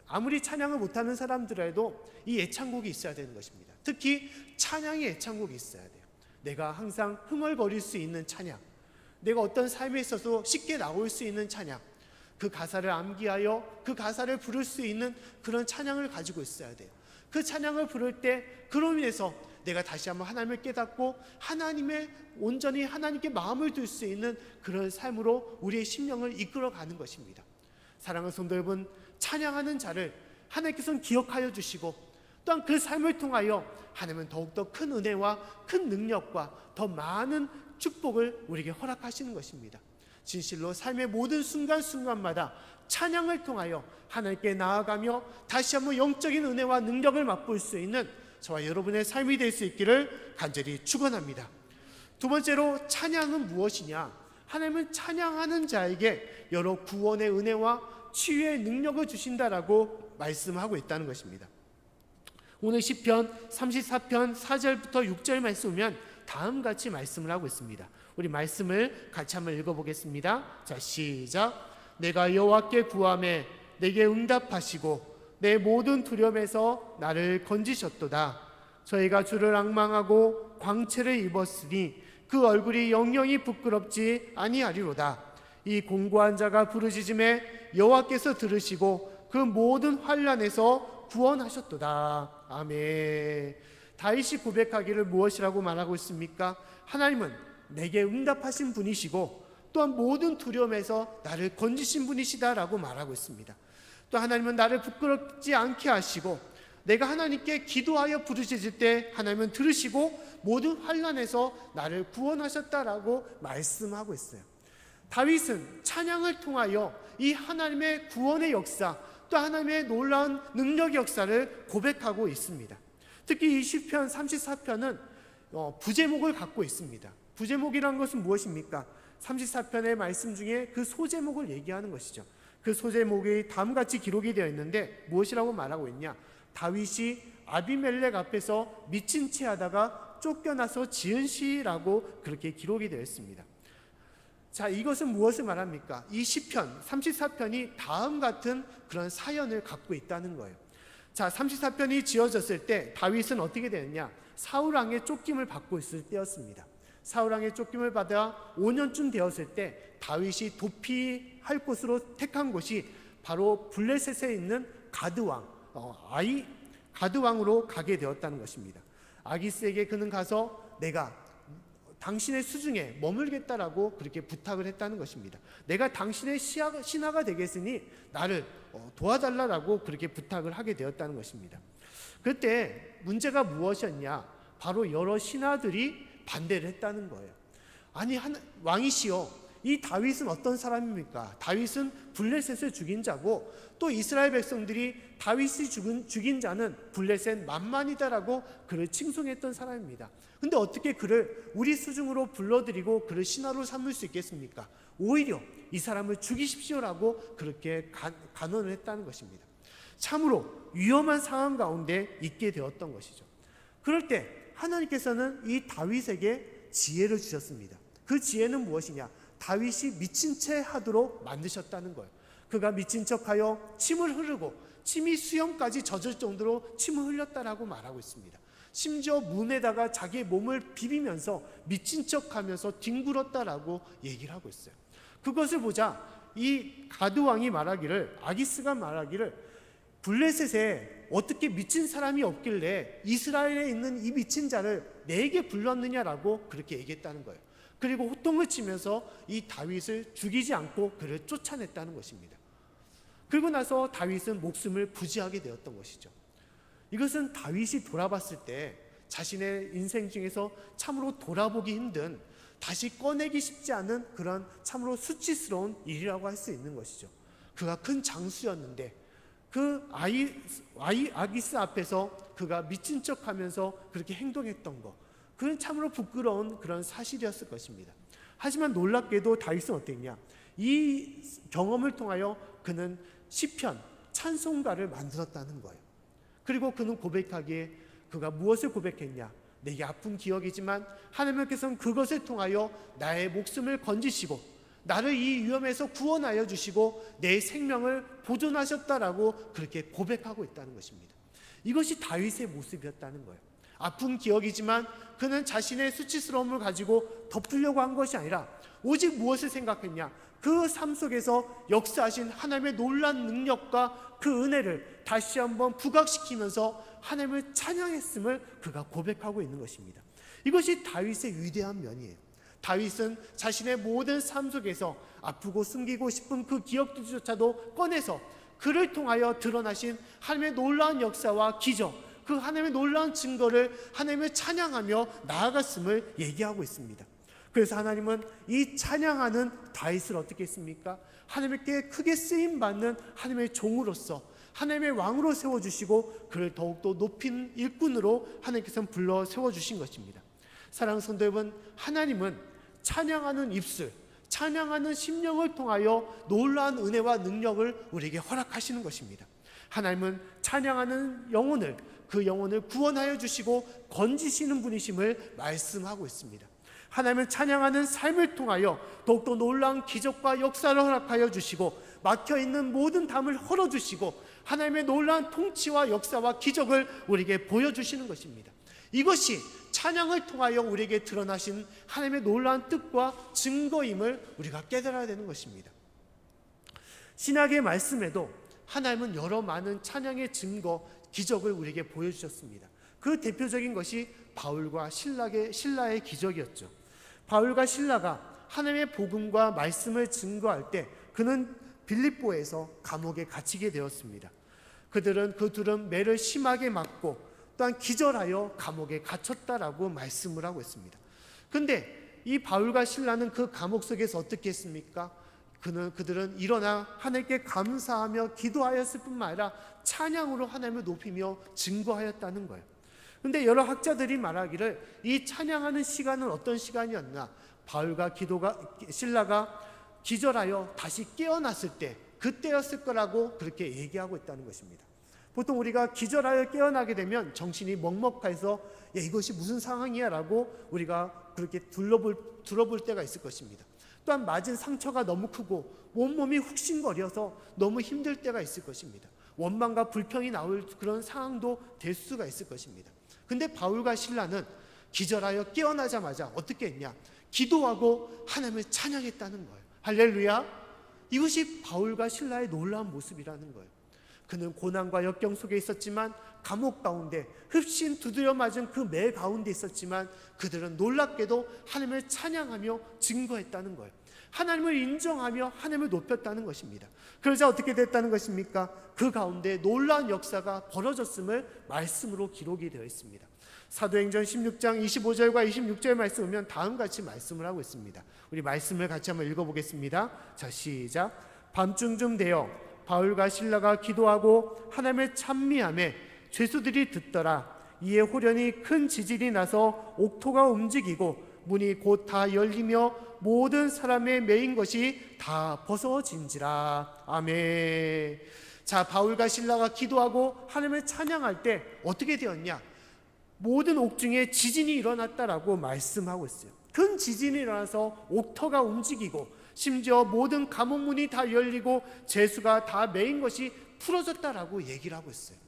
아무리 찬양을 못하는 사람들에도 이 애창곡이 있어야 되는 것입니다. 특히 찬양의 애창곡이 있어야 돼요. 내가 항상 흥얼거릴 수 있는 찬양, 내가 어떤 삶에 있어서 쉽게 나올 수 있는 찬양, 그 가사를 암기하여 그 가사를 부를 수 있는 그런 찬양을 가지고 있어야 돼요. 그 찬양을 부를 때 그로 인해서 내가 다시 한번 하나님을 깨닫고 하나님의 온전히 하나님께 마음을 둘 수 있는 그런 삶으로 우리의 심령을 이끌어가는 것입니다. 사랑하는 성도 여러분, 찬양하는 자를 하나님께서는 기억하여 주시고 또한 그 삶을 통하여 하나님은 더욱더 큰 은혜와 큰 능력과 더 많은 축복을 우리에게 허락하시는 것입니다. 진실로 삶의 모든 순간순간마다 찬양을 통하여 하나님께 나아가며 다시 한번 영적인 은혜와 능력을 맛볼 수 있는 저와 여러분의 삶이 될 수 있기를 간절히 축원합니다. 두 번째로 찬양은 무엇이냐? 하나님은 찬양하는 자에게 여러 구원의 은혜와 치유의 능력을 주신다라고 말씀하고 있다는 것입니다. 오늘 시편 34편 4절부터 6절 말씀 보면 다음같이 말씀을 하고 있습니다. 우리 말씀을 같이 한번 읽어보겠습니다. 자, 시작. 내가 여호와께 구하매 내게 응답하시고 내 모든 두려움에서 나를 건지셨도다. 저희가 주를 앙망하고 광채를 입었으니 그 얼굴이 영영이 부끄럽지 아니하리로다. 이 공고한 자가 부르짖음에 여호와께서 들으시고 그 모든 환난에서 구원하셨도다. 아멘. 다윗이 고백하기를 무엇이라고 말하고 있습니까? 하나님은 내게 응답하신 분이시고 또한 모든 두려움에서 나를 건지신 분이시다라고 말하고 있습니다. 또 하나님은 나를 부끄럽지 않게 하시고 내가 하나님께 기도하여 부르짖을 때 하나님은 들으시고 모든 환난에서 나를 구원하셨다라고 말씀하고 있어요. 다윗은 찬양을 통하여 이 하나님의 구원의 역사, 또 하나님의 놀라운 능력의 역사를 고백하고 있습니다. 특히 이 시편 34편은 부제목을 갖고 있습니다. 부제목이란 것은 무엇입니까? 34편의 말씀 중에 그 소제목을 얘기하는 것이죠. 그 소제목이 다음같이 기록이 되어 있는데 무엇이라고 말하고 있냐? 다윗이 아비멜렉 앞에서 미친 채 하다가 쫓겨나서 지은 시라고 그렇게 기록이 되어 있습니다. 자, 이것은 무엇을 말합니까? 이 시편 34편이 다음 같은 그런 사연을 갖고 있다는 거예요. 자, 34편이 지어졌을 때 다윗은 어떻게 되었냐? 사울 왕의 쫓김을 받고 있을 때였습니다. 사울 왕의 쫓김을 받아 5년쯤 되었을 때 다윗이 도피할 곳으로 택한 곳이 바로 블레셋에 있는 가드 왕, 가드 왕으로 가게 되었다는 것입니다. 아기스에게 그는 가서 내가 당신의 수중에 머물겠다라고 그렇게 부탁을 했다는 것입니다. 내가 당신의 신하가 되겠으니 나를 도와달라고 그렇게 부탁을 하게 되었다는 것입니다. 그때 문제가 무엇이었냐? 바로 여러 신하들이 반대를 했다는 거예요. 아니 왕이시여, 이 다윗은 어떤 사람입니까? 다윗은 블레셋을 죽인 자고 또 이스라엘 백성들이 다윗이 죽인 자는 블레셋 만만이다라고 그를 칭송했던 사람입니다. 근데 어떻게 그를 우리 수중으로 불러들이고 그를 신하로 삼을 수 있겠습니까? 오히려 이 사람을 죽이십시오라고 그렇게 간언을 했다는 것입니다. 참으로 위험한 상황 가운데 있게 되었던 것이죠. 그럴 때 하나님께서는 이 다윗에게 지혜를 주셨습니다. 그 지혜는 무엇이냐? 다윗이 미친 채 하도록 만드셨다는 거예요. 그가 미친 척하여 침을 흐르고 침이 수염까지 젖을 정도로 침을 흘렸다라고 말하고 있습니다. 심지어 문에다가 자기의 몸을 비비면서 미친 척하면서 뒹굴었다라고 얘기를 하고 있어요. 그것을 보자 이 가드 왕이 말하기를, 아기스가 말하기를, 블레셋에 어떻게 미친 사람이 없길래 이스라엘에 있는 이 미친 자를 내게 불렀느냐라고 그렇게 얘기했다는 거예요. 그리고 호통을 치면서 이 다윗을 죽이지 않고 그를 쫓아냈다는 것입니다. 그리고 나서 다윗은 목숨을 부지하게 되었던 것이죠. 이것은 다윗이 돌아봤을 때 자신의 인생 중에서 참으로 돌아보기 힘든, 다시 꺼내기 쉽지 않은 그런 참으로 수치스러운 일이라고 할 수 있는 것이죠. 그가 큰 장수였는데 그 아기스 앞에서 그가 미친 척하면서 그렇게 행동했던 것, 그건 참으로 부끄러운 그런 사실이었을 것입니다. 하지만 놀랍게도 다윗은 어땠냐? 이 경험을 통하여 그는 시편, 찬송가를 만들었다는 거예요. 그리고 그는 고백하기에 그가 무엇을 고백했냐? 내게 아픈 기억이지만 하나님께서는 그것을 통하여 나의 목숨을 건지시고 나를 이 위험에서 구원하여 주시고 내 생명을 보존하셨다라고 그렇게 고백하고 있다는 것입니다. 이것이 다윗의 모습이었다는 거예요. 아픈 기억이지만 그는 자신의 수치스러움을 가지고 덮으려고 한 것이 아니라 오직 무엇을 생각했냐? 그 삶 속에서 역사하신 하나님의 놀라운 능력과 그 은혜를 다시 한번 부각시키면서 하나님을 찬양했음을 그가 고백하고 있는 것입니다. 이것이 다윗의 위대한 면이에요. 다윗은 자신의 모든 삶 속에서 아프고 숨기고 싶은 그 기억들조차도 꺼내서 그를 통하여 드러나신 하나님의 놀라운 역사와 기적, 그 하나님의 놀라운 증거를 하나님을 찬양하며 나아갔음을 얘기하고 있습니다. 그래서 하나님은 이 찬양하는 다윗을 어떻게 했습니까? 하나님께 크게 쓰임받는 하나님의 종으로서 하나님의 왕으로 세워주시고 그를 더욱더 높인 일꾼으로 하나님께서는 불러 세워주신 것입니다. 사랑하는 성도 여러분, 하나님은 찬양하는 입술, 찬양하는 심령을 통하여 놀라운 은혜와 능력을 우리에게 허락하시는 것입니다. 하나님은 찬양하는 영혼을, 그 영혼을 구원하여 주시고 건지시는 분이심을 말씀하고 있습니다. 하나님은 찬양하는 삶을 통하여 더욱더 놀라운 기적과 역사를 허락하여 주시고 막혀있는 모든 담을 헐어주시고 하나님의 놀라운 통치와 역사와 기적을 우리에게 보여주시는 것입니다. 이것이 찬양을 통하여 우리에게 드러나신 하나님의 놀라운 뜻과 증거임을 우리가 깨달아야 되는 것입니다. 신약의 말씀에도 하나님은 여러 많은 찬양의 증거, 기적을 우리에게 보여주셨습니다. 그 대표적인 것이 바울과 신라의 기적이었죠. 바울과 신라가 하나님의 복음과 말씀을 증거할 때 그는 빌립보에서 감옥에 갇히게 되었습니다. 그 둘은 매를 심하게 맞고 또한 기절하여 감옥에 갇혔다라고 말씀을 하고 있습니다. 그런데 이 바울과 신라는 그 감옥 속에서 어떻게 했습니까? 그들은 일어나 하나님께 감사하며 기도하였을 뿐만 아니라 찬양으로 하나님을 높이며 증거하였다는 거예요. 그런데 여러 학자들이 말하기를 이 찬양하는 시간은 어떤 시간이었나? 바울과 신라가 기절하여 다시 깨어났을 때 그때였을 거라고 그렇게 얘기하고 있다는 것입니다. 보통 우리가 기절하여 깨어나게 되면 정신이 먹먹해서 이것이 무슨 상황이야 라고 우리가 그렇게 둘러볼 때가 있을 것입니다. 또한 맞은 상처가 너무 크고 온몸이 훅신거려서 너무 힘들 때가 있을 것입니다. 원망과 불평이 나올 그런 상황도 될 수가 있을 것입니다. 근데 바울과 신라는 기절하여 깨어나자마자 어떻게 했냐? 기도하고 하나님을 찬양했다는 거예요. 할렐루야! 이것이 바울과 신라의 놀라운 모습이라는 거예요. 그는 고난과 역경 속에 있었지만 감옥 가운데 흡신 두드려 맞은 그 매 가운데 있었지만 그들은 놀랍게도 하나님을 찬양하며 증거했다는 거예요. 하나님을 인정하며 하나님을 높였다는 것입니다. 그러자 어떻게 됐다는 것입니까? 그 가운데 놀라운 역사가 벌어졌음을 말씀으로 기록이 되어 있습니다. 사도행전 16장 25절과 26절 말씀 보면 다음 같이 말씀을 하고 있습니다. 우리 말씀을 같이 한번 읽어보겠습니다. 자, 시작. 밤중쯤 되어 바울과 실라가 기도하고 하나님을 찬미하며 죄수들이 듣더라. 이에 호련히 큰 지진이 나서 옥토가 움직이고 문이 곧 다 열리며 모든 사람의 매인 것이 다 벗어진지라. 아멘. 자, 바울과 실라가 기도하고 하나님을 찬양할 때 어떻게 되었냐? 모든 옥중에 지진이 일어났다라고 말씀하고 있어요. 큰 지진이 일어나서 옥토가 움직이고 심지어 모든 감옥문이 다 열리고 죄수가 다 매인 것이 풀어졌다라고 얘기를 하고 있어요.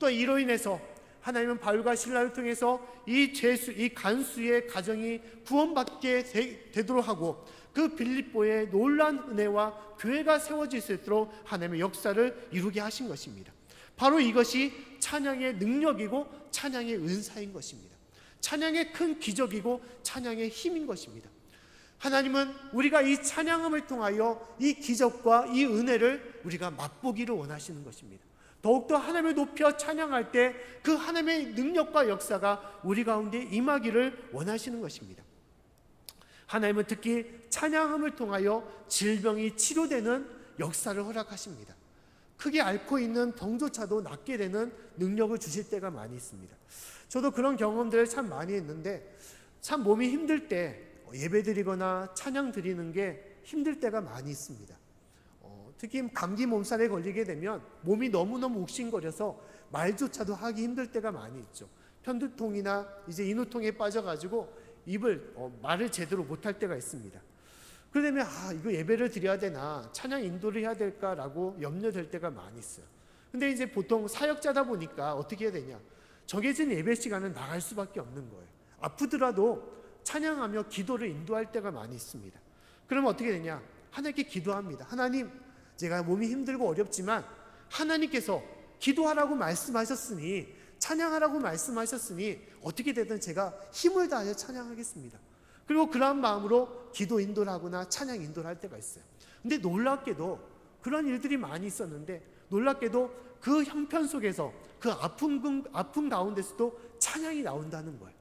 또 이로 인해서 하나님은 바울과 실라를 통해서 이 죄수, 이 간수의 가정이 구원받게 되도록 하고 그 빌립보에 놀라운 은혜와 교회가 세워질 수 있도록 하나님의 역사를 이루게 하신 것입니다. 바로 이것이 찬양의 능력이고 찬양의 은사인 것입니다. 찬양의 큰 기적이고 찬양의 힘인 것입니다. 하나님은 우리가 이 찬양음을 통하여 이 기적과 이 은혜를 우리가 맛보기를 원하시는 것입니다. 더욱더 하나님을 높여 찬양할 때 그 하나님의 능력과 역사가 우리 가운데 임하기를 원하시는 것입니다. 하나님은 특히 찬양음을 통하여 질병이 치료되는 역사를 허락하십니다. 크게 앓고 있는 병조차도 낫게 되는 능력을 주실 때가 많이 있습니다. 저도 그런 경험들을 참 많이 했는데 참 몸이 힘들 때 예배드리거나 찬양 드리는 게 힘들 때가 많이 있습니다. 특히 감기 몸살에 걸리게 되면 몸이 너무너무 욱신거려서 말조차도 하기 힘들 때가 많이 있죠. 편두통이나 이제 인후통에 빠져가지고 말을 제대로 못할 때가 있습니다. 그러면 이거 예배를 드려야 되나 찬양 인도를 해야 될까라고 염려될 때가 많이 있어요. 근데 이제 보통 사역자다 보니까 어떻게 해야 되냐, 정해진 예배 시간은 나갈 수밖에 없는 거예요. 아프더라도 찬양하며 기도를 인도할 때가 많이 있습니다. 그러면 어떻게 되냐, 하나님께 기도합니다. 하나님, 제가 몸이 힘들고 어렵지만 하나님께서 기도하라고 말씀하셨으니, 찬양하라고 말씀하셨으니 어떻게 되든 제가 힘을 다하여 찬양하겠습니다. 그리고 그런 마음으로 기도 인도를 하거나 찬양 인도를 할 때가 있어요. 근데 놀랍게도 그런 일들이 많이 있었는데, 놀랍게도 그 형편 속에서 그 아픔 가운데서도 찬양이 나온다는 거예요.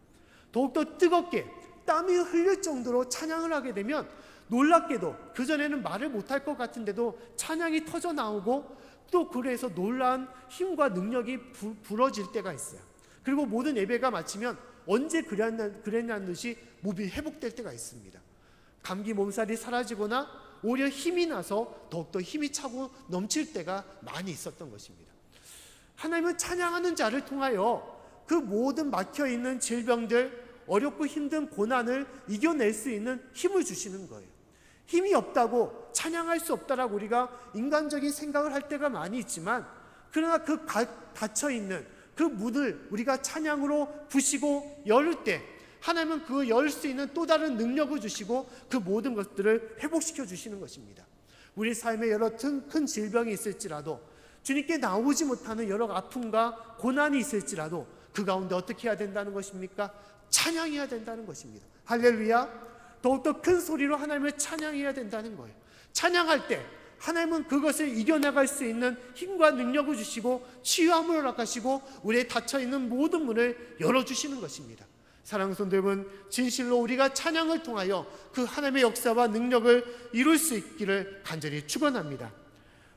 더욱더 뜨겁게 땀이 흘릴 정도로 찬양을 하게 되면 놀랍게도 그전에는 말을 못할 것 같은데도 찬양이 터져 나오고 또 그래서 놀라운 힘과 능력이 불어질 때가 있어요. 그리고 모든 예배가 마치면 언제 그랬냐는 듯이 몸이 회복될 때가 있습니다. 감기 몸살이 사라지거나 오히려 힘이 나서 더욱더 힘이 차고 넘칠 때가 많이 있었던 것입니다. 하나님은 찬양하는 자를 통하여 그 모든 막혀있는 질병들, 어렵고 힘든 고난을 이겨낼 수 있는 힘을 주시는 거예요. 힘이 없다고 찬양할 수 없다라고 우리가 인간적인 생각을 할 때가 많이 있지만, 그러나 그 닫혀있는 그 문을 우리가 찬양으로 부시고 열 때 하나님은 그 열 수 있는 또 다른 능력을 주시고 그 모든 것들을 회복시켜 주시는 것입니다. 우리 삶에 여러 큰 질병이 있을지라도, 주님께 나오지 못하는 여러 아픔과 고난이 있을지라도 그 가운데 어떻게 해야 된다는 것입니까? 찬양해야 된다는 것입니다. 할렐루야. 더욱더 큰 소리로 하나님을 찬양해야 된다는 거예요. 찬양할 때 하나님은 그것을 이겨나갈 수 있는 힘과 능력을 주시고 치유함을 허락하시고 우리의 닫혀있는 모든 문을 열어주시는 것입니다. 사랑하는 성도 여러분, 진실로 우리가 찬양을 통하여 그 하나님의 역사와 능력을 이룰 수 있기를 간절히 축원합니다.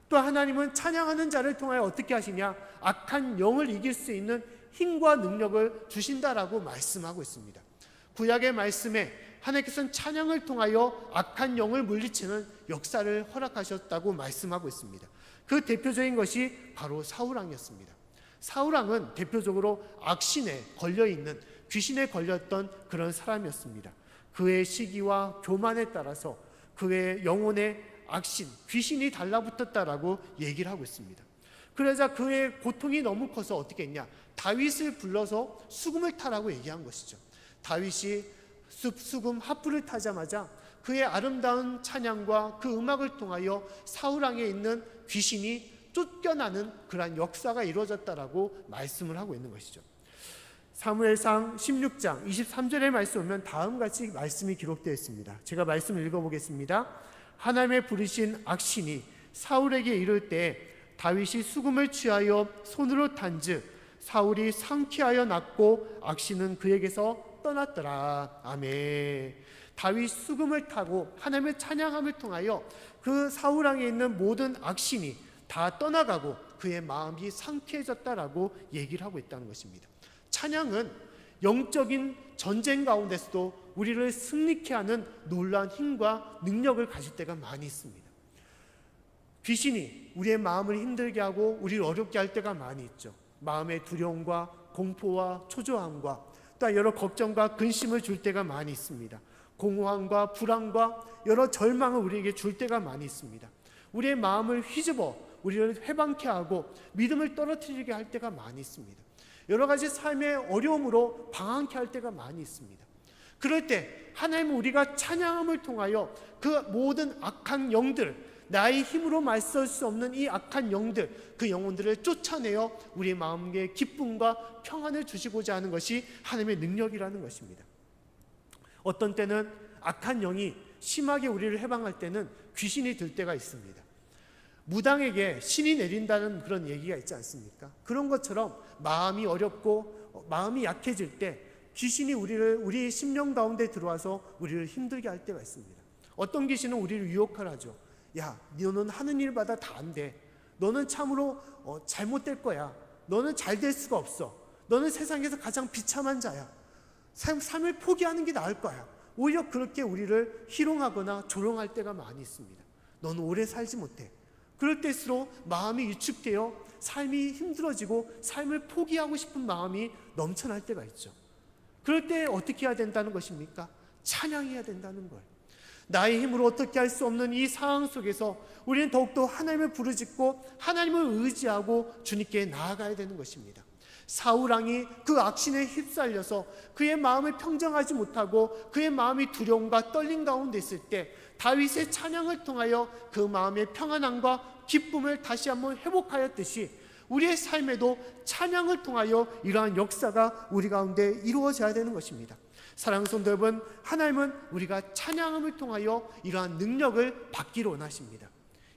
또 하나님은 찬양하는 자를 통하여 어떻게 하시냐, 악한 영을 이길 수 있는 힘과 능력을 주신다라고 말씀하고 있습니다. 구약의 말씀에 하나님께서는 찬양을 통하여 악한 영을 물리치는 역사를 허락하셨다고 말씀하고 있습니다. 그 대표적인 것이 바로 사울왕이었습니다. 사울왕은 대표적으로 악신에 걸려있는, 귀신에 걸렸던 그런 사람이었습니다. 그의 시기와 교만에 따라서 그의 영혼에 악신, 귀신이 달라붙었다라고 얘기를 하고 있습니다. 그러자 그의 고통이 너무 커서 어떻게 했냐, 다윗을 불러서 수금을 타라고 얘기한 것이죠. 다윗이 수금 하프를 타자마자 그의 아름다운 찬양과 그 음악을 통하여 사울왕에 있는 귀신이 쫓겨나는 그러한 역사가 이루어졌다라고 말씀을 하고 있는 것이죠. 사무엘상 16장 23절의 말씀 보면 다음같이 말씀이 기록되어 있습니다. 제가 말씀을 읽어보겠습니다. 하나님의 부르신 악신이 사울에게 이를 때 다윗이 수금을 취하여 손으로 탄즉 사울이 상쾌하여 났고 악신은 그에게서 떠났더라. 아멘. 다윗 수금을 타고 하나님의 찬양함을 통하여 그 사울 왕에 있는 모든 악신이 다 떠나가고 그의 마음이 상쾌해졌다라고 얘기를 하고 있다는 것입니다. 찬양은 영적인 전쟁 가운데서도 우리를 승리케 하는 놀라운 힘과 능력을 가질 때가 많이 있습니다. 귀신이 우리의 마음을 힘들게 하고 우리를 어렵게 할 때가 많이 있죠. 마음의 두려움과 공포와 초조함과 또 여러 걱정과 근심을 줄 때가 많이 있습니다. 공허함과 불안과 여러 절망을 우리에게 줄 때가 많이 있습니다. 우리의 마음을 휘집어 우리를 회방케 하고 믿음을 떨어뜨리게 할 때가 많이 있습니다. 여러 가지 삶의 어려움으로 방황케 할 때가 많이 있습니다. 그럴 때 하나님은 우리가 찬양함을 통하여 그 모든 악한 영들, 나의 힘으로 맞설 수 없는 이 악한 영들, 그 영혼들을 쫓아내어 우리의 마음에 기쁨과 평안을 주시고자 하는 것이 하나님의 능력이라는 것입니다. 어떤 때는 악한 영이 심하게 우리를 해방할 때는 귀신이 들 때가 있습니다. 무당에게 신이 내린다는 그런 얘기가 있지 않습니까? 그런 것처럼 마음이 어렵고 마음이 약해질 때 귀신이 우리의 심령 가운데 들어와서 우리를 힘들게 할 때가 있습니다. 어떤 귀신은 우리를 유혹을 하죠. 야, 너는 하는 일마다 다 안 돼. 너는 참으로 잘못될 거야. 너는 잘 될 수가 없어. 너는 세상에서 가장 비참한 자야. 삶을 포기하는 게 나을 거야. 오히려 그렇게 우리를 희롱하거나 조롱할 때가 많이 있습니다. 너는 오래 살지 못해. 그럴 때일수록 마음이 위축되어 삶이 힘들어지고 삶을 포기하고 싶은 마음이 넘쳐날 때가 있죠. 그럴 때 어떻게 해야 된다는 것입니까? 찬양해야 된다는 거예요. 나의 힘으로 어떻게 할 수 없는 이 상황 속에서 우리는 더욱더 하나님을 부르짖고 하나님을 의지하고 주님께 나아가야 되는 것입니다. 사울 왕이 그 악신에 휩쓸려서 그의 마음을 평정하지 못하고 그의 마음이 두려움과 떨림 가운데 있을 때 다윗의 찬양을 통하여 그 마음의 평안함과 기쁨을 다시 한번 회복하였듯이 우리의 삶에도 찬양을 통하여 이러한 역사가 우리 가운데 이루어져야 되는 것입니다. 사랑하는 성도 여러분, 하나님은 우리가 찬양함을 통하여 이러한 능력을 받기를 원하십니다.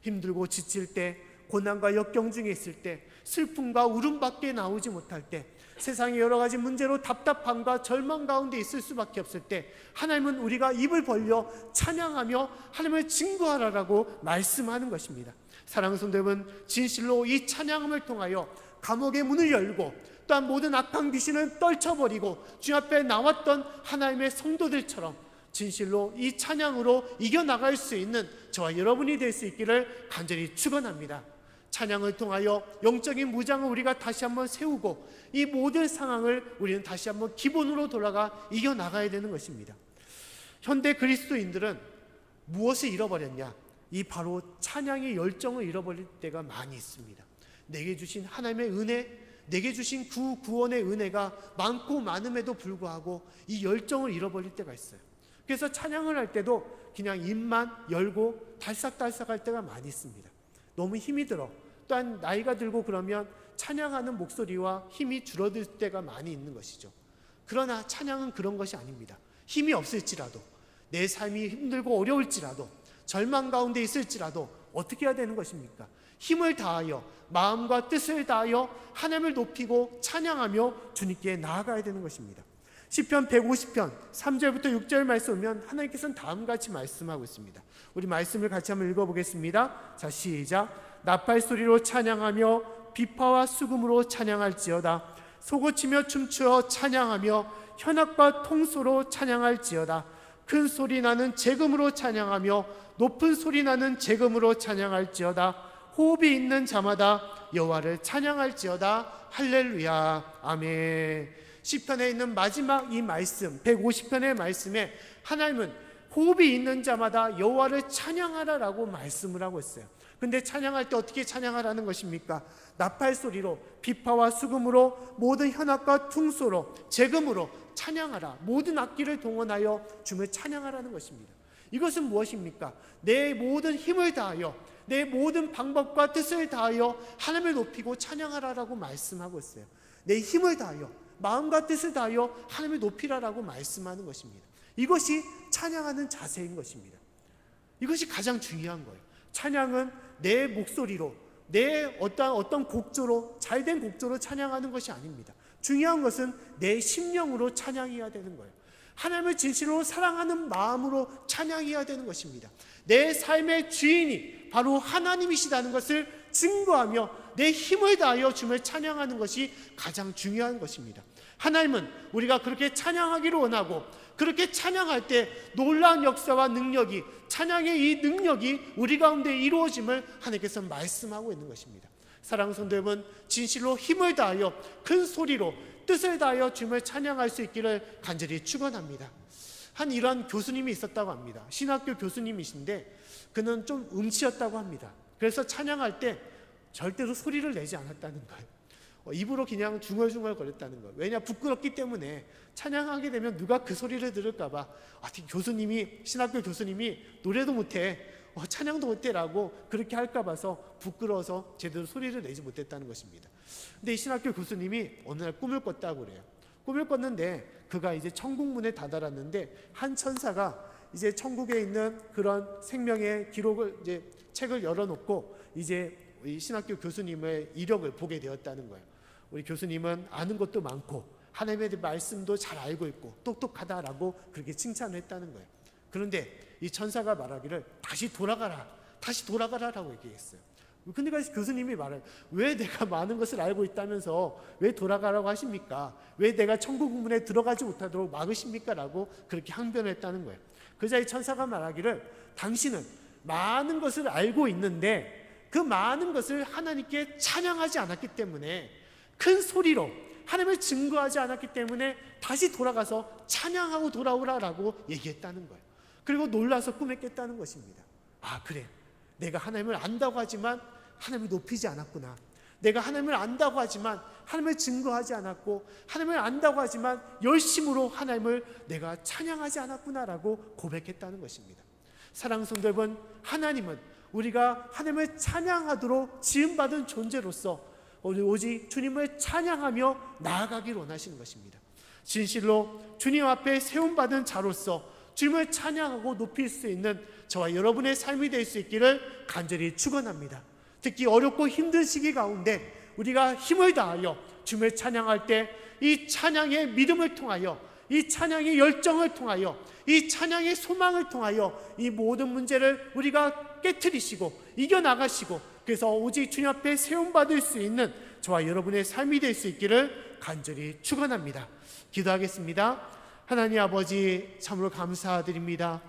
힘들고 지칠 때, 고난과 역경 중에 있을 때, 슬픔과 울음밖에 나오지 못할 때, 세상의 여러 가지 문제로 답답함과 절망 가운데 있을 수밖에 없을 때 하나님은 우리가 입을 벌려 찬양하며 하나님을 증거하라라고 말씀하는 것입니다. 사랑하는 성도 여러분, 진실로 이 찬양함을 통하여 감옥의 문을 열고 또한 모든 악한 귀신을 떨쳐버리고 주 앞에 나왔던 하나님의 성도들처럼 진실로 이 찬양으로 이겨나갈 수 있는 저와 여러분이 될 수 있기를 간절히 축원합니다. 찬양을 통하여 영적인 무장을 우리가 다시 한번 세우고 이 모든 상황을 우리는 다시 한번 기본으로 돌아가 이겨나가야 되는 것입니다. 현대 그리스도인들은 무엇을 잃어버렸냐? 이 바로 찬양의 열정을 잃어버릴 때가 많이 있습니다. 내게 주신 하나님의 은혜, 내게 주신 구원의 은혜가 많고 많음에도 불구하고 이 열정을 잃어버릴 때가 있어요. 그래서 찬양을 할 때도 그냥 입만 열고 달싹달싹할 때가 많이 있습니다. 너무 힘이 들어. 또한 나이가 들고 그러면 찬양하는 목소리와 힘이 줄어들 때가 많이 있는 것이죠. 그러나 찬양은 그런 것이 아닙니다. 힘이 없을지라도, 내 삶이 힘들고 어려울지라도, 절망 가운데 있을지라도 어떻게 해야 되는 것입니까? 힘을 다하여 마음과 뜻을 다하여 하나님을 높이고 찬양하며 주님께 나아가야 되는 것입니다. 시편 150편 3절부터 6절 말씀 보면 하나님께서는 다음같이 말씀하고 있습니다. 우리 말씀을 같이 한번 읽어보겠습니다. 자, 시작. 나팔소리로 찬양하며 비파와 수금으로 찬양할지어다. 소고치며 춤추어 찬양하며 현악과 통소로 찬양할지어다. 큰 소리 나는 재금으로 찬양하며 높은 소리 나는 재금으로 찬양할지어다. 호흡이 있는 자마다 여호와를 찬양할지어다. 할렐루야. 아멘. 시편에 있는 마지막 이 말씀 150편의 말씀에 하나님은 호흡이 있는 자마다 여호와를 찬양하라라고 말씀을 하고 있어요. 근데 찬양할 때 어떻게 찬양하라는 것입니까? 나팔소리로, 비파와 수금으로, 모든 현악과 퉁소로, 재금으로 찬양하라. 모든 악기를 동원하여 주님을 찬양하라는 것입니다. 이것은 무엇입니까? 내 모든 힘을 다하여, 내 모든 방법과 뜻을 다하여 하나님을 높이고 찬양하라라고 말씀하고 있어요. 내 힘을 다하여, 마음과 뜻을 다하여 하나님을 높이라라고 말씀하는 것입니다. 이것이 찬양하는 자세인 것입니다. 이것이 가장 중요한 거예요. 찬양은 내 목소리로, 내 어떤 곡조로, 잘된 곡조로 찬양하는 것이 아닙니다. 중요한 것은 내 심령으로 찬양해야 되는 거예요. 하나님을 진실로 사랑하는 마음으로 찬양해야 되는 것입니다. 내 삶의 주인이 바로 하나님이시다는 것을 증거하며 내 힘을 다하여 주님을 찬양하는 것이 가장 중요한 것입니다. 하나님은 우리가 그렇게 찬양하기를 원하고, 그렇게 찬양할 때 놀라운 역사와 능력이, 찬양의 이 능력이 우리 가운데 이루어짐을 하나님께서 말씀하고 있는 것입니다. 사랑하는 성도 여러분, 진실로 힘을 다하여 큰 소리로 뜻을 다하여 주님을 찬양할 수 있기를 간절히 축원합니다. 한 이러한 교수님이 있었다고 합니다. 신학교 교수님이신데 그는 좀 음치였다고 합니다. 그래서 찬양할 때 절대로 소리를 내지 않았다는 거예요. 입으로 그냥 중얼중얼 거렸다는 거예요. 왜냐? 부끄럽기 때문에. 찬양하게 되면 누가 그 소리를 들을까봐 교수님이, 신학교 교수님이 노래도 못해, 찬양도 못해라고 그렇게 할까봐서 부끄러워서 제대로 소리를 내지 못했다는 것입니다. 근데 이 신학교 교수님이 어느 날 꿈을 꿨다고 그래요. 꿈을 꿨는데 그가 이제 천국문에 다다랐는데 한 천사가 이제 천국에 있는 그런 생명의 기록을, 이제 책을 열어놓고 이제 이 신학교 교수님의 이력을 보게 되었다는 거예요. 우리 교수님은 아는 것도 많고 하나님의 말씀도 잘 알고 있고 똑똑하다라고 그렇게 칭찬을 했다는 거예요. 그런데 이 천사가 말하기를 다시 돌아가라라고 얘기했어요. 근데 교수님이 말해요. 왜 내가 많은 것을 알고 있다면서 왜 돌아가라고 하십니까? 왜 내가 천국 문에 들어가지 못하도록 막으십니까? 라고 그렇게 항변했다는 거예요. 그러자 이 천사가 말하기를 당신은 많은 것을 알고 있는데 그 많은 것을 하나님께 찬양하지 않았기 때문에, 큰 소리로 하나님을 증거하지 않았기 때문에 다시 돌아가서 찬양하고 돌아오라라고 얘기했다는 거예요. 그리고 놀라서 꿈에 깼다는 것입니다. 아, 그래, 내가 하나님을 안다고 하지만 하나님을 높이지 않았구나. 내가 하나님을 안다고 하지만 하나님을 증거하지 않았고, 하나님을 안다고 하지만 열심으로 하나님을 내가 찬양하지 않았구나라고 고백했다는 것입니다. 사랑하는 성도 여러분, 하나님은 우리가 하나님을 찬양하도록 지음받은 존재로서 오직 주님을 찬양하며 나아가기를 원하시는 것입니다. 진실로 주님 앞에 세움받은 자로서 주님을 찬양하고 높일 수 있는 저와 여러분의 삶이 될 수 있기를 간절히 축원합니다. 특히 어렵고 힘든 시기 가운데 우리가 힘을 다하여 주님을 찬양할 때 이 찬양의 믿음을 통하여, 이 찬양의 열정을 통하여, 이 찬양의 소망을 통하여 이 모든 문제를 우리가 깨트리시고 이겨나가시고, 그래서 오직 주님 앞에 세움받을 수 있는 저와 여러분의 삶이 될 수 있기를 간절히 축원합니다. 기도하겠습니다. 하나님 아버지, 참으로 감사드립니다.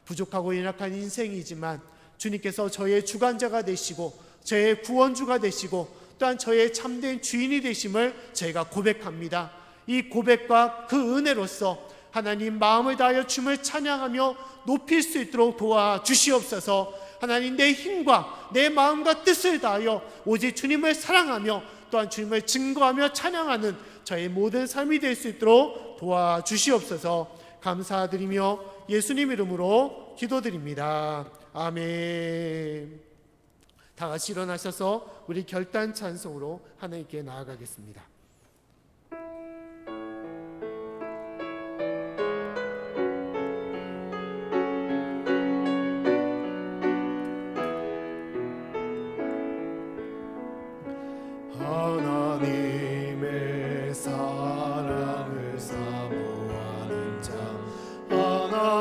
부족하고 연약한 인생이지만 주님께서 저의 주관자가 되시고 저의 구원주가 되시고 또한 저의 참된 주인이 되심을 저희가 고백합니다. 이 고백과 그 은혜로서 하나님 마음을 다하여 주님을 찬양하며 높일 수 있도록 도와주시옵소서. 하나님, 내 힘과 내 마음과 뜻을 다하여 오직 주님을 사랑하며 또한 주님을 증거하며 찬양하는 저의 모든 삶이 될 수 있도록 도와주시옵소서. 감사드리며 예수님 이름으로 기도드립니다. 아멘. 다 같이 일어나셔서 우리 결단 찬송으로 하나님께 나아가겠습니다. 하나님의 사랑을 사모하는 자, 하나님의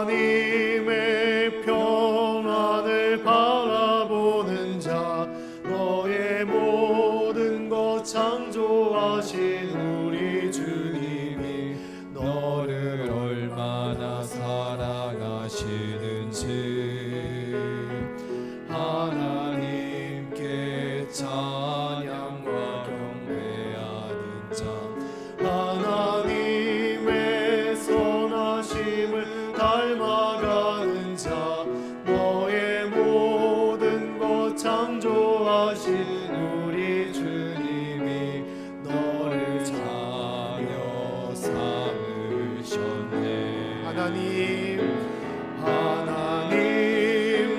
평안을 바라보는 자, 너의 모든 것 창조하신 우리 주님이 너를 얼마나 사랑하시는지 하나님께 찬양과 경배하는 자, 하나님의 선하심을 닮아가는 자, 너의 모든 것 창조하신 우리 주님이 너를 자녀 삼으셨네. 하나님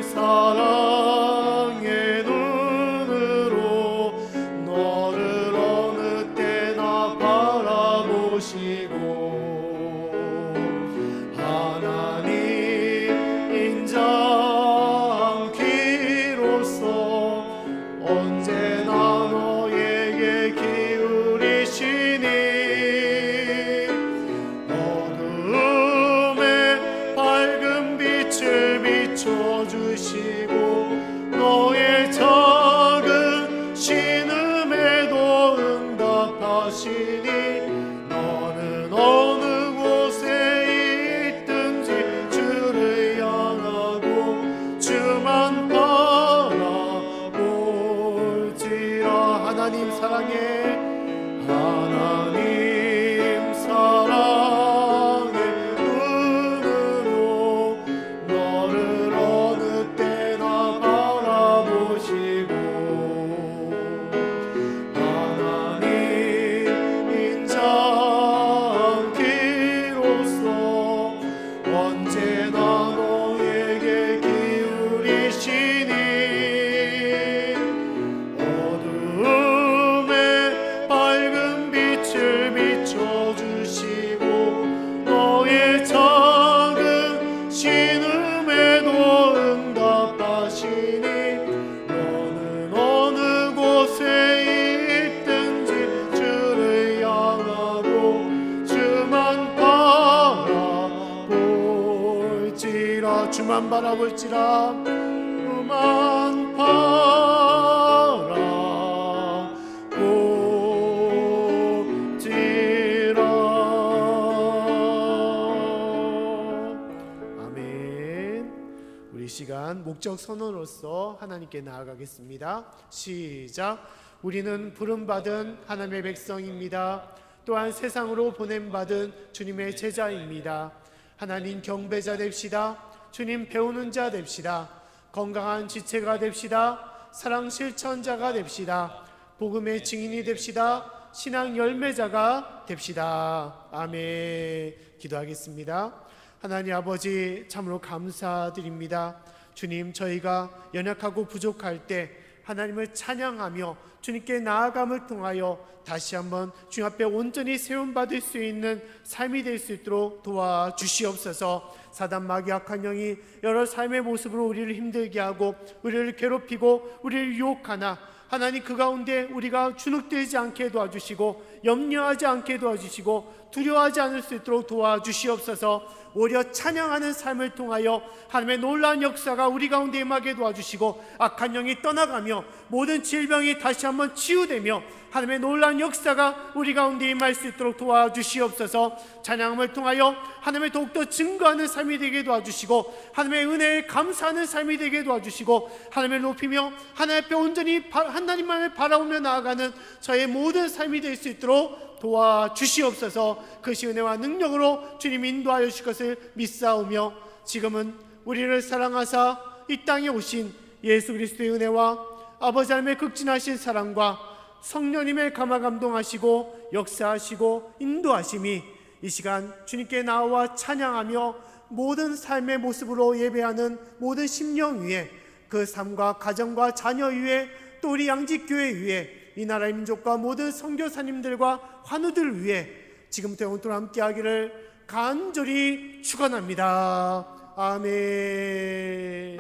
사랑의 눈으로 너를 어느 때나 바라보시고 하나님 인자함 기로써 언제 언제나 너에게 기울이시니 어두움에 밝은 빛을 비춰주시고 너의 작은 신음에도 응답하시니 너는 어느 곳에 있든지 주를 향하고 주만 바라볼지라 주만 바라볼지라 주만 바라볼지라 아멘. 우리 시간 목적 선언으로서 하나님께 나아가겠습니다. 시작. 우리는 부름받은 하나님의 백성입니다. 또한 세상으로 보냄받은 주님의 제자입니다. 하나님 경배자 됩시다. 주님 배우는 자 됩시다. 건강한 지체가 됩시다. 사랑 실천자가 됩시다. 복음의 증인이 됩시다. 신앙 열매자가 됩시다. 아멘. 기도하겠습니다. 하나님 아버지 참으로 감사드립니다. 주님 저희가 연약하고 부족할 때 하나님을 찬양하며 주님께 나아감을 통하여 다시 한번 주님 앞에 온전히 세움받을 수 있는 삶이 될 수 있도록 도와주시옵소서. 사단 마귀 악한 영이 여러 삶의 모습으로 우리를 힘들게 하고 우리를 괴롭히고 우리를 유혹하나 하나님 그 가운데 우리가 주눅들지 않게 도와주시고 염려하지 않게 도와주시고 두려워하지 않을 수 있도록 도와주시옵소서. 오히려 찬양하는 삶을 통하여 하나님의 놀라운 역사가 우리 가운데 임하게 도와주시고 악한 영이 떠나가며 모든 질병이 다시 한번 치유되며 하나님의 놀라운 역사가 우리 가운데 임할 수 있도록 도와주시옵소서. 찬양함을 통하여 하나님의 더욱더 증거하는 삶이 되게 도와주시고 하나님의 은혜에 감사하는 삶이 되게 도와주시고 하나님을 높이며 하나님 앞에 온전히 하나님만을 바라보며 나아가는 저의 모든 삶이 될 수 있도록 도와주시옵소서. 그것이 은혜와 능력으로 주님 인도하여 주실 것을 믿사오며 지금은 우리를 사랑하사 이 땅에 오신 예수 그리스도의 은혜와 아버지 하나님의 극진하신 사랑과 성령님의 감화 감동하시고 역사하시고 인도하심이 이 시간 주님께 나와 찬양하며 모든 삶의 모습으로 예배하는 모든 심령 위에 그 삶과 가정과 자녀 위에 또 우리 양직교회 위에 이 나라의 민족과 모든 선교사님들과 환우들 위해 지금부터 영원토록 함께하기를 간절히 축원합니다. 아멘.